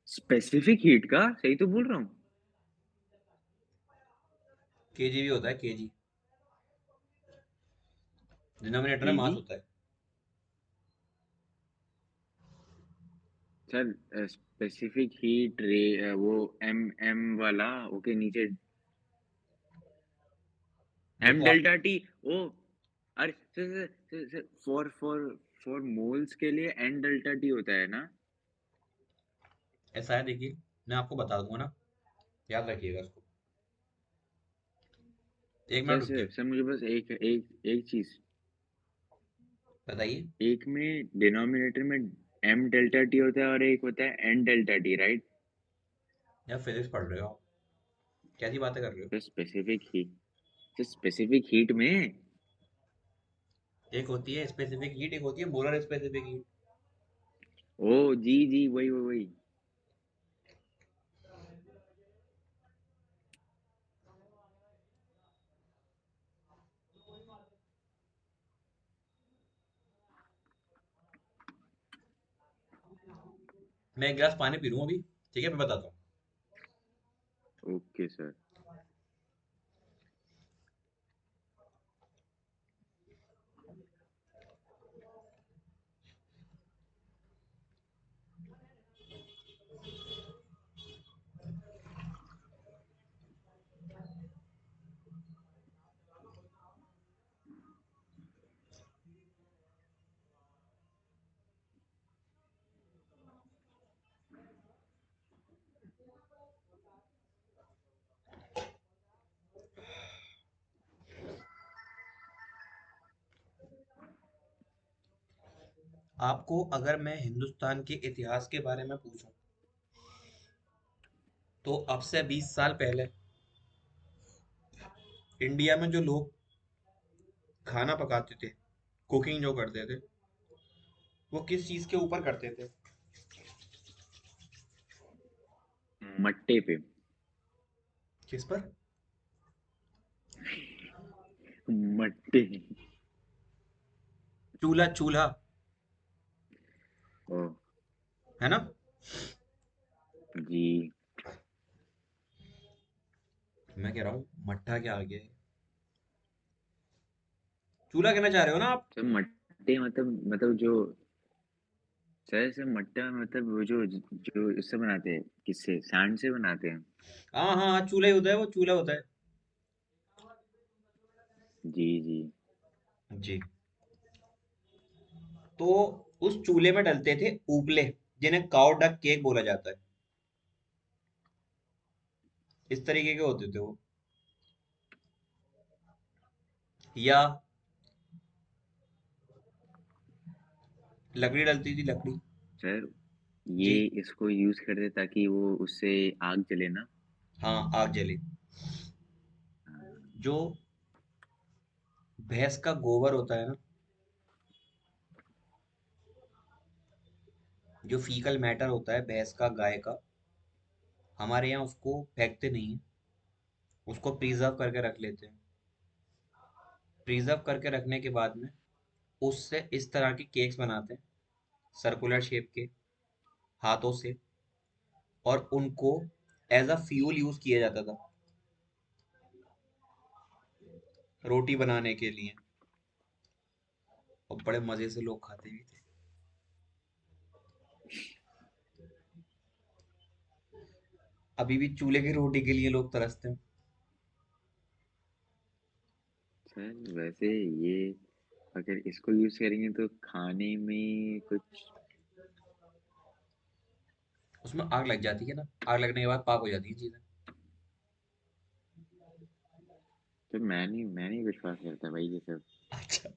S2: स्पेसिफिक हीट का सही तो बोल रहा हूँ।
S1: केजी भी होता है, केजी। डिनोमिनेटर में मास
S2: केजी।
S1: होता है।
S2: सर स्पेसिफिक हीट रे वो एम एम वाला, ओके नीचे एम
S1: देखो आप,
S2: डेल्टा टी। ओ अरे sir for for for moles के लिए एन डेल्टा टी होता है ना।
S1: ऐसा है, देखिए मैं आपको बता दूंगा ना, याद रखिएगा इसको। एक मिनट
S2: सर
S1: रुकिए।
S2: सर सर मुझे बस एक एक एक चीज।
S1: बताइए।
S2: एक में डिनोमिनेटर में एम डेल्टा टी होता है और एक होता है एन डेल्टा टी, राइट?
S1: यार फिजिक्स पढ़ रहे हो आप, कैसी बातें कर रहे हो।
S2: तो स्पेसिफिक हीट में।
S1: एक होती है स्पेसिफिक हीट, एक होती है मोलर स्पेसिफिक हीट।
S2: ओ जी जी, वही वही वही।
S1: मैं एक गिलास पानी पी लूँ अभी, ठीक है, मैं बताता हूँ।
S2: Okay sir.
S1: आपको अगर मैं हिंदुस्तान के इतिहास के बारे में पूछूं, तो अब से 20 साल पहले इंडिया में जो लोग खाना पकाते थे, कुकिंग जो करते थे, वो किस चीज के ऊपर करते थे।
S2: मट्टे पे।
S1: किस पर।
S2: मट्टे।
S1: चूल्हा, चूल्हा।
S2: ओ
S1: है ना।
S2: जी।
S1: मैं कह रहा हूँ मट्ठा क्या आ गया है। चूल्हा कहना चाह रहे हो ना आप।
S2: सर मट्टे मतलब जो, सर मट्टा मतलब वो जो जो इससे बनाते हैं, किससे, सैंड से बनाते हैं।
S1: हाँ हाँ हाँ, चूल्हा ही होता है, वो चूल्हा होता है।
S2: जी जी।
S1: जी। तो उस चूल्हे में डलते थे उपले, जिन्हें काव डक केक बोला जाता है। इस तरीके के होते थे वो। या लकड़ी डलती थी, लकड़ी।
S2: सर ये
S1: जी।
S2: इसको यूज करते ताकि वो उससे आग जले ना।
S1: हाँ, आग जली।
S2: हाँ।
S1: जो भैंस का गोबर होता है ना, जो फीकल मैटर होता है भैंस का, गाय का, हमारे यहाँ उसको फेंकते नहीं है, उसको प्रिजर्व करके रख लेते हैं। प्रिजर्व करके रखने के बाद में उससे इस तरह के केक्स बनाते हैं, सर्कुलर शेप के, हाथों से। और उनको एज अ फ्यूल यूज किया जाता था, रोटी बनाने के लिए। और बड़े मजे से लोग खाते भी थे। अभी भी चूल्हे की रोटी के लिए लोग तरसते हैं।
S2: सर वैसे ये अगर इसको यूज करेंगे तो खाने में कुछ।
S1: उसमें आग लग जाती है ना, आग लगने के बाद पाक हो जाती है चीजें।
S2: तो मैं नहीं विश्वास करता भाई ये सब।
S1: अच्छा।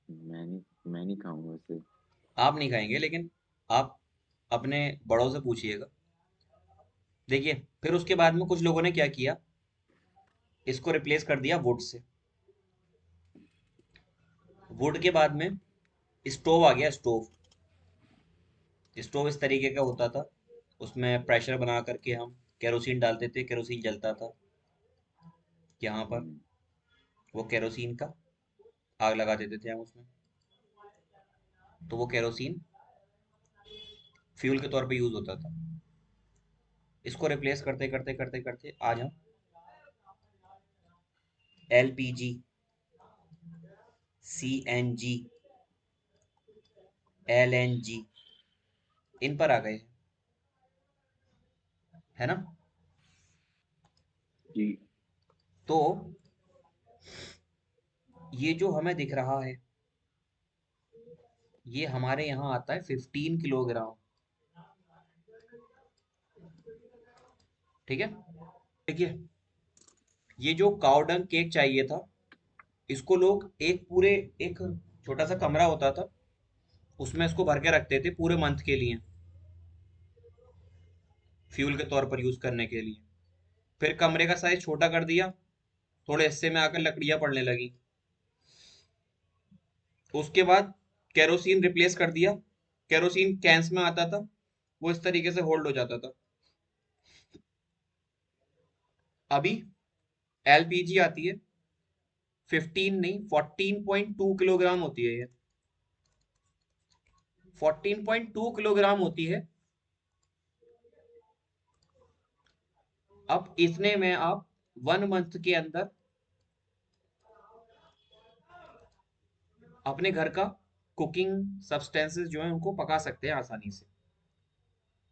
S2: मैं नहीं खाऊंगा उसे।
S1: आप नहीं खाएंगे, लेकिन आप अपने बड़ों से पूछिएगा। देखिए, फिर उसके बाद में कुछ लोगों ने क्या किया, इसको रिप्लेस कर दिया वुड से। वुड के बाद में स्टोव आ गया। स्टोव, स्टोव इस तरीके का होता था, उसमें प्रेशर बना करके हम केरोसिन डालते थे, केरोसिन जलता था यहाँ पर।
S2: हम्म,
S1: वो केरोसिन का आग लगा देते थे हम उसमें, तो वो केरोसिन फ्यूल के तौर पे यूज होता था। इसको रिप्लेस करते करते करते करते आज हम एलपीजी, सीएनजी, एलएनजी, इन पर आ गए हैं, है ना।
S2: जी
S1: तो ये जो हमें दिख रहा है, ये हमारे यहाँ आता है 15 किलोग्राम। ठीक है। देखिए, ये जो कावडंग केक चाहिए था, इसको लोग एक पूरे, एक छोटा सा कमरा होता था, उसमें इसको भर के रखते थे पूरे मंथ के लिए, फ्यूल के तौर पर यूज करने के लिए। फिर कमरे का साइज छोटा कर दिया, थोड़े हिस्से में आकर लकड़ियां पड़ने लगी। उसके बाद केरोसिन रिप्लेस कर दिया। केरोसिन कैंस में आता था, वो इस तरीके से होल्ड हो जाता था। अभी एलपीजी आती है, 15 नहीं, 14.2 किलोग्राम होती है ये। 14.2 किलोग्राम होती है। अब इतने में आप 1 मंथ के अंदर अपने घर का कुकिंग सब्सटेंसेस जो है उनको पका सकते हैं आसानी से।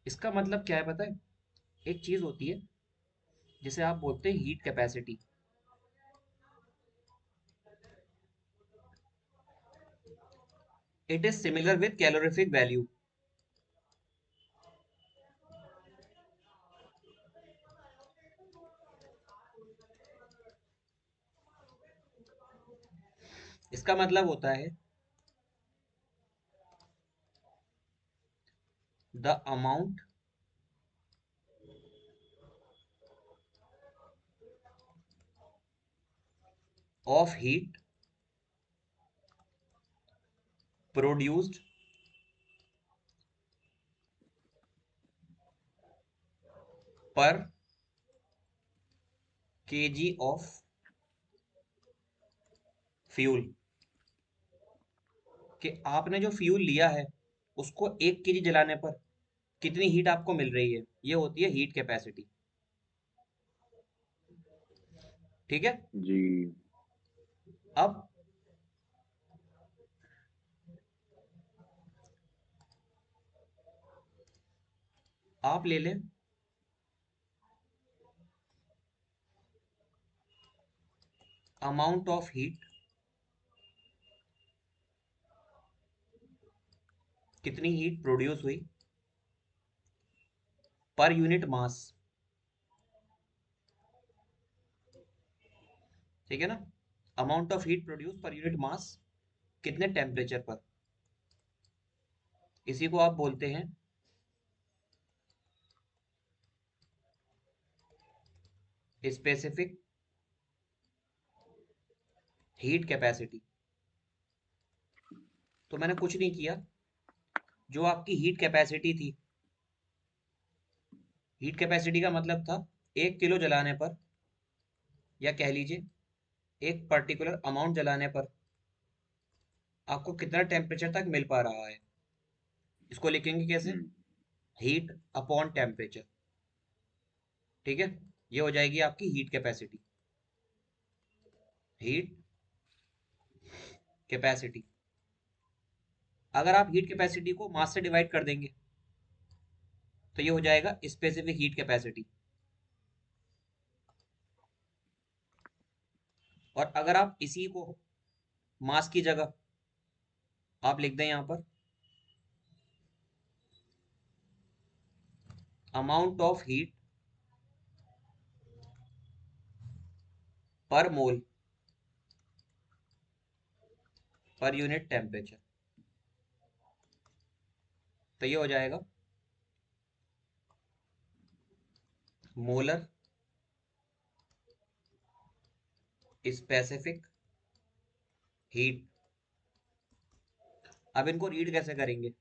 S1: इसका मतलब क्या है पता है? एक चीज होती है जिसे आप बोलते हैं heat capacity. It is similar with calorific value. इसका मतलब होता है the amount of heat produced पर केजी ऑफ फ्यूल। कि आपने जो फ्यूल लिया है, उसको 1 केजी जलाने पर कितनी हीट आपको मिल रही है, ये होती है हीट कैपेसिटी। ठीक है।
S2: जी
S1: अब आप ले लें अमाउंट ऑफ हीट, कितनी हीट प्रोड्यूस हुई पर यूनिट मास। ठीक है ना। Amount of heat produce per unit mass, कितने टेम्परेचर पर। इसी को आप बोलते हैं स्पेसिफिक हीट कैपेसिटी। तो मैंने कुछ नहीं किया, जो आपकी हीट कैपेसिटी थी, हीट कैपेसिटी का मतलब था 1 किलो जलाने पर, या कह लीजिए एक पर्टिकुलर अमाउंट जलाने पर आपको कितना टेम्परेचर तक मिल पा रहा है। इसको लिखेंगे कैसे?
S2: हम्म
S1: हीट अपॉन टेम्परेचर। ठीक है। ये हो जाएगी आपकी हीट कैपेसिटी। Heat capacity. अगर आप हीट कैपेसिटी को मास से डिवाइड कर देंगे, तो ये हो जाएगा स्पेसिफिक हीट कैपेसिटी। और अगर आप इसी को मास की जगह आप लिख दें यहां पर अमाउंट ऑफ हीट पर मोल पर यूनिट टेम्परेचर, तो ये हो जाएगा मोलर स्पेसिफिक हीट। अब इनको रीड कैसे करेंगे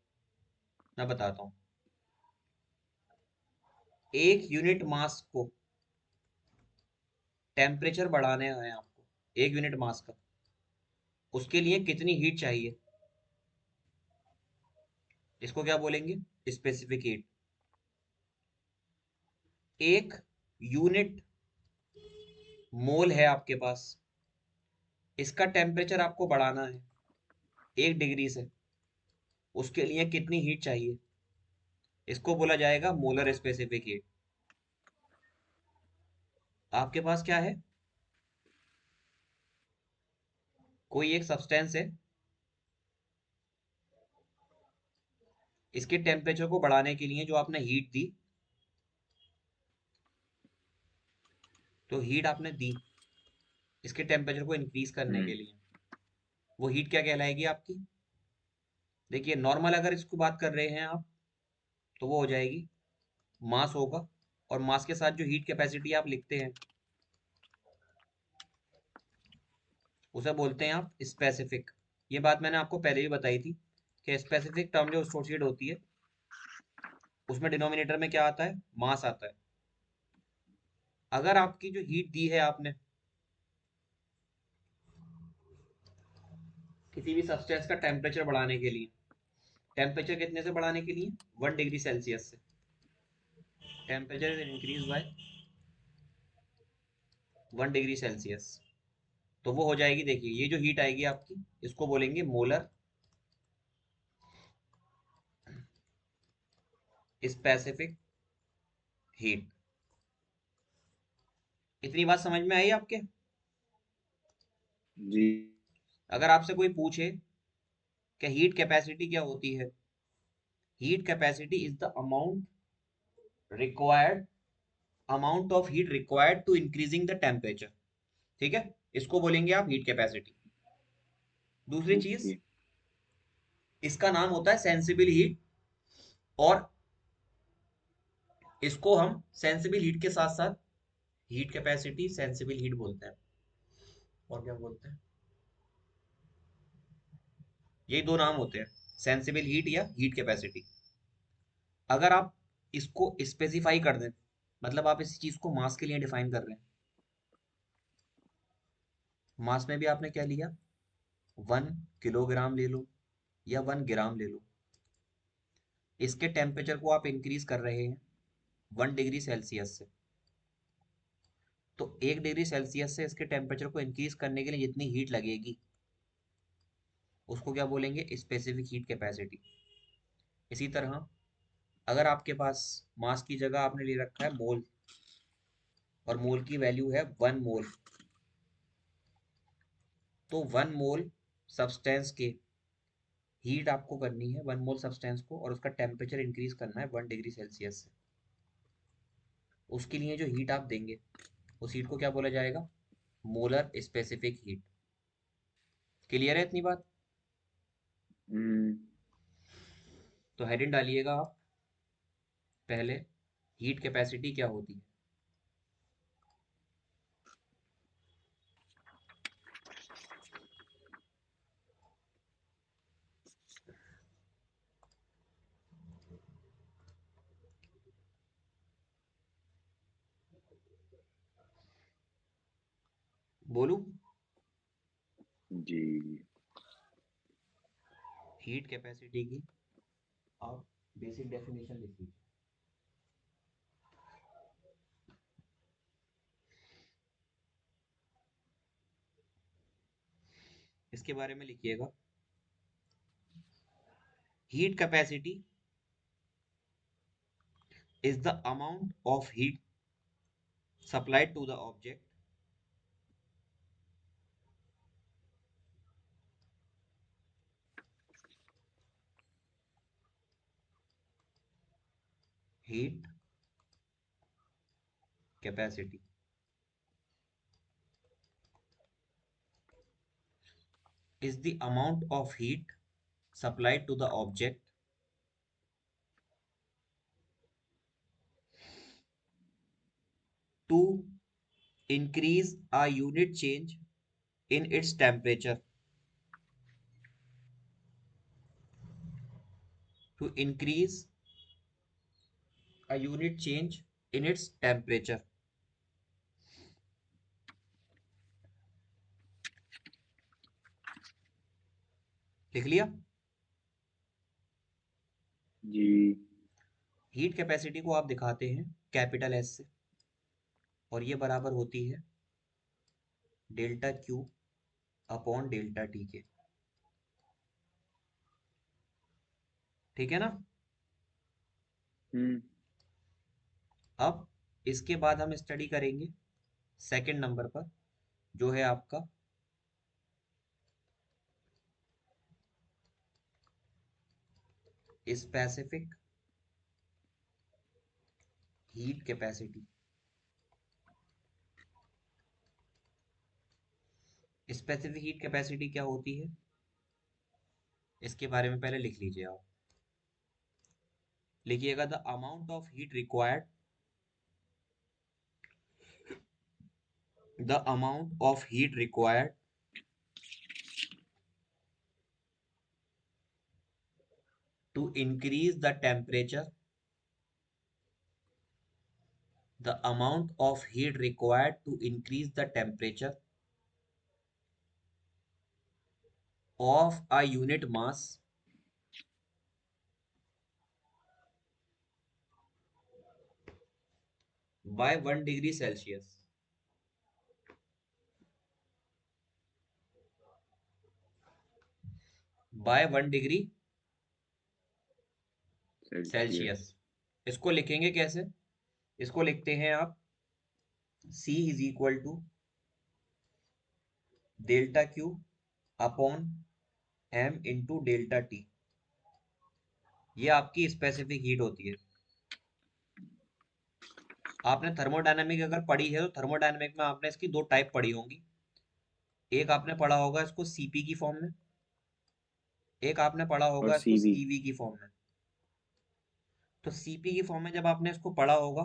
S1: मैं बताता हूं। एक यूनिट मास को टेम्परेचर बढ़ाने है आपको, एक यूनिट मास का, उसके लिए कितनी हीट चाहिए, इसको क्या बोलेंगे, स्पेसिफिक हीट। एक यूनिट मोल है आपके पास, इसका टेम्परेचर आपको बढ़ाना है 1 डिग्री से, उसके लिए कितनी हीट चाहिए, इसको बोला जाएगा मोलर स्पेसिफिक हीट। आपके पास क्या है, कोई एक सब्सटेंस है, इसके टेम्परेचर को बढ़ाने के लिए जो आपने हीट दी, तो हीट आपने दी इसके टेम्परेचर को इंक्रीज करने के
S2: हम्म।
S1: लिए, वो हीट क्या कहलाएगी आपकी। देखिए नॉर्मल अगर इसको बात कर रहे हैं आप, तो वो हो जाएगी मास होगा, और मास के साथ जो हीट कैपेसिटी आप लिखते हैं उसे बोलते हैं आप स्पेसिफिक। ये बात मैंने आपको पहले भी बताई थी कि स्पेसिफिक टर्म जो एसोसिएट होती है उसमें डिनोमिनेटर में क्या आता है, मास आता है। अगर आपकी जो हीट दी है आपने किसी भी सब्सटेंस का टेम्परेचर बढ़ाने के लिए, टेम्परेचर कितने से बढ़ाने के लिए, 1 डिग्री सेल्सियस से, temperature is increase by 1 degree Celsius, तो वो हो जाएगी, देखिए ये जो हीट आएगी आपकी इसको बोलेंगे मोलर स्पेसिफिक हीट। इतनी बात समझ में आई आपके।
S2: जी।
S1: अगर आपसे कोई पूछे कि हीट कैपेसिटी क्या होती है, heat capacity is the required amount of heat required to increasing the temperature, ठीक है, इसको बोलेंगे आप हीट कैपेसिटी। दूसरी चीज,
S2: ओके।
S1: इसका नाम होता है सेंसिबल हीट, और इसको हम सेंसिबल हीट के साथ साथ हीट कैपेसिटी सेंसिबल हीट बोलते हैं, और क्या बोलते हैं, यही दो नाम होते हैं, सेंसिबल हीट या हीट कैपेसिटी। अगर आप इसको स्पेसिफाई कर दें, मतलब आप इस चीज को मास के लिए डिफाइन कर रहे हैं, मास में भी आपने क्या लिया, 1 किलोग्राम ले लो या 1 ग्राम ले लो, इसके टेम्परेचर को आप इंक्रीज कर रहे हैं 1 डिग्री सेल्सियस से, तो 1 डिग्री सेल्सियस से इसके टेम्परेचर को इंक्रीज करने के लिए जितनी हीट लगेगी उसको क्या बोलेंगे, स्पेसिफिक हीट कैपेसिटी। इसी तरह अगर आपके पास मास की जगह आपने ले रखा है मोल, और मोल की वैल्यू है 1 मोल, तो 1 मोल सब्सटेंस के हीट आपको करनी है 1 मोल सब्सटेंस को, और उसका टेम्परेचर इंक्रीज करना है 1 डिग्री सेल्सियस से। उसके लिए जो हीट आप देंगे उस हीट को क्या बोला जाएगा, मोलर स्पेसिफिक हीट। क्लियर है इतनी बात।
S2: हम्म।
S1: तो हेडिंग डालिएगा आप पहले, हीट कैपेसिटी क्या होती है। बोलू,
S2: जी।
S1: हीट कैपेसिटी की आप बेसिक डेफिनेशन लिख लीजिए। इसके बारे में लिखिएगा, heat capacity is the amount of heat supplied to the object heat capacity is the amount of heat supplied to the object to increase a unit change in its temperature, to increase a unit change in its temperature. लिख लिया?
S2: जी।
S1: Heat capacity को आप दिखाते हैं capital S से, और ये बराबर होती है delta Q upon delta T के। ठीक है ना?
S2: हम्म।
S1: अब इसके बाद हम स्टडी करेंगे सेकंड नंबर पर, जो है आपका specific heat capacity. Specific heat capacity क्या होती है, इसके बारे में पहले लिख लीजिए आप। लिखिएगा the amount of heat required, the amount of heat required to increase the temperature, the amount of heat required to increase the temperature of a unit mass by 1 degree Celsius, by 1 degree
S2: Celsius.
S1: Celsius. इसको लिखेंगे कैसे? इसको लिखते हैं आप C is equal to delta Q upon M into delta T. ये आपकी specific heat होती है। आपने थर्मोडायनेमिक अगर पढ़ी है तो थर्मोडायनेमिक में आपने इसकी दो टाइप पढ़ी होंगी। एक आपने पढ़ा होगा इसको सीपी की फॉर्म में, एक आपने पढ़ा
S2: और
S1: होगा इसको
S2: सीवी।
S1: सीवी की फॉर्म में। तो सीपी की फॉर्म में जब आपने इसको पढ़ा होगा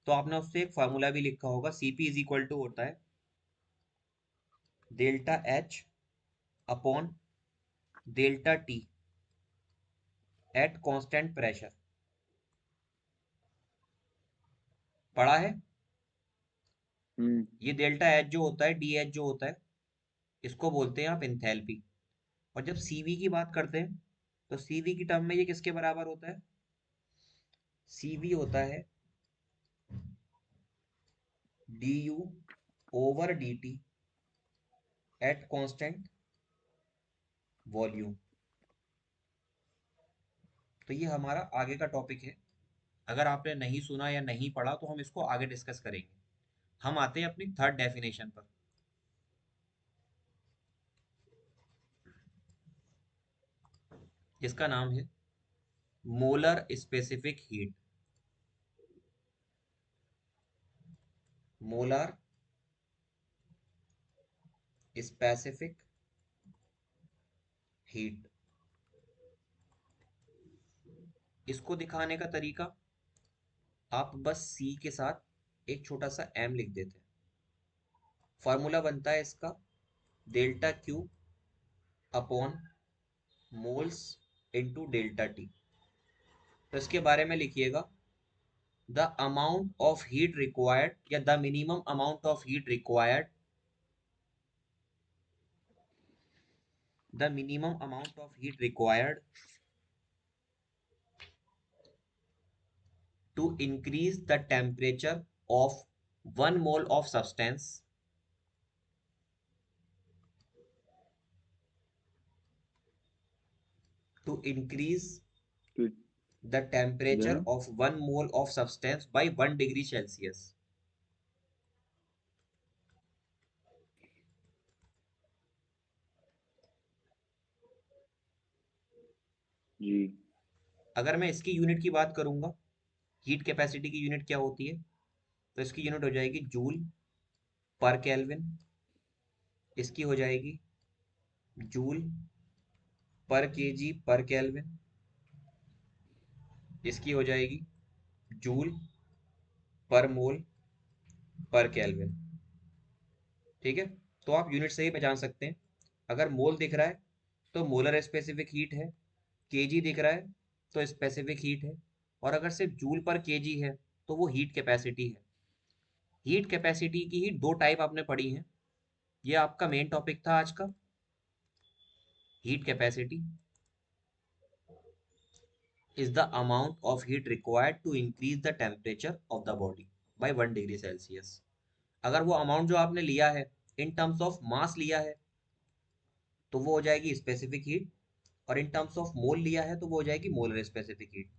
S1: तो आपने उससे एक फार्मूला भी लिखा होगा। सीपी इज इक्वल टू होता है delta H upon delta T at constant pressure. पढ़ा है?
S2: हम्म।
S1: ये डेल्टा एच जो होता है, डी एच जो होता है, इसको बोलते हैं आप इंथैल्पी। और जब सीवी की बात करते हैं तो सीवी की टर्म में ये किसके बराबर होता है? सीवी होता है D you over D T at constant volume. तो ये हमारा आगे का टॉपिक है। अगर आपने नहीं सुना या नहीं पढ़ा तो हम इसको आगे डिस्कस करेंगे। हम आते हैं अपनी थर्ड डेफिनेशन पर, जिसका नाम है molar specific heat. Molar specific heat. इसको दिखाने का तरीका, आप बस सी के साथ एक छोटा सा एम लिख देते हैं। फॉर्मूला बनता है इसका delta Q upon moles into delta T. तो इसके बारे में लिखिएगा the amount of heat required, या the minimum amount of heat required, the minimum amount of heat required to increase the temperature of 1 mole of substance to increase
S2: तो
S1: the temperature
S2: the
S1: of 1 mole of substance by 1 degree Celsius.
S2: जी।
S1: अगर मैं इसकी unit की बात करूंगा, heat capacity की unit क्या होती है, तो इसकी यूनिट हो जाएगी जूल पर केल्विन। इसकी हो जाएगी जूल पर केजी पर केल्विन। इसकी हो जाएगी जूल पर मोल पर केल्विन। ठीक है, तो आप यूनिट से ही पहचान सकते हैं। अगर मोल दिख रहा है तो मोलर स्पेसिफिक हीट है, केजी दिख रहा है तो स्पेसिफिक हीट है, और अगर सिर्फ जूल पर केजी है तो वो हीट कैपेसिटी है। हीट कैपेसिटी की ही दो टाइप आपने पढ़ी हैं। ये आपका मेन टॉपिक था आज का, heat capacity is the amount of heat required to increase the temperature of the body by 1 degree Celsius. अगर वो अमाउंट जो आपने लिया है इन टर्म्स ऑफ मास लिया है तो वो हो जाएगी स्पेसिफिक हीट, और इन टर्म्स ऑफ मोल लिया है तो वो हो जाएगी मोलर स्पेसिफिक हीट।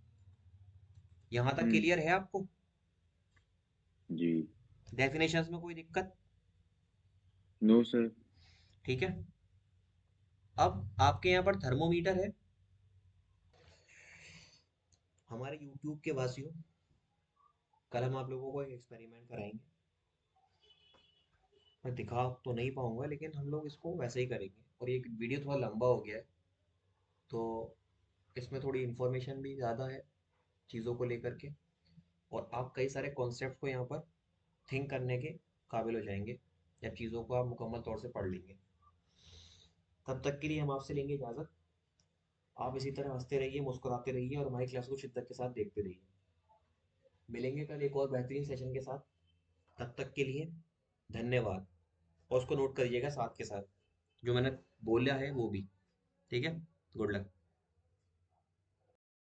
S1: यहां तक
S2: हम्म।
S1: क्लियर है आपको?
S2: जी।
S1: डेफिनेशंस में कोई दिक्कत?
S2: No sir.
S1: ठीक है। अब आपके यहाँ पर थर्मोमीटर है। हमारे यूट्यूब के वासियों, कल हम आप लोगों को एक एक्सपेरिमेंट कराएंगे। मैं दिखा तो नहीं पाऊंगा लेकिन हम लोग इसको वैसे ही करेंगे, और ये वीडियो थोड़ा लंबा हो गया है तो इसमें थोड़ी इन्फॉर्मेशन भी ज़्यादा है चीज़ों को लेकर के, और आप कई सारे कॉन्सेप्ट को यहाँ पर थिंक करने के काबिल हो जाएंगे जब चीज़ों को आप मुकम्मल तौर से पढ़ लेंगे। तब तक के लिए हम आपसे लेंगे इजाज़त। आप इसी तरह हंसते रहिए, मुस्कुराते रहिए, और हमारी क्लास को शिद्दत के साथ देखते रहिए। मिलेंगे कल एक और बेहतरीन सेशन के साथ। तब तक के लिए धन्यवाद। और उसको नोट करिएगा साथ के साथ, जो मैंने बोला है वो भी। ठीक है, गुड लक।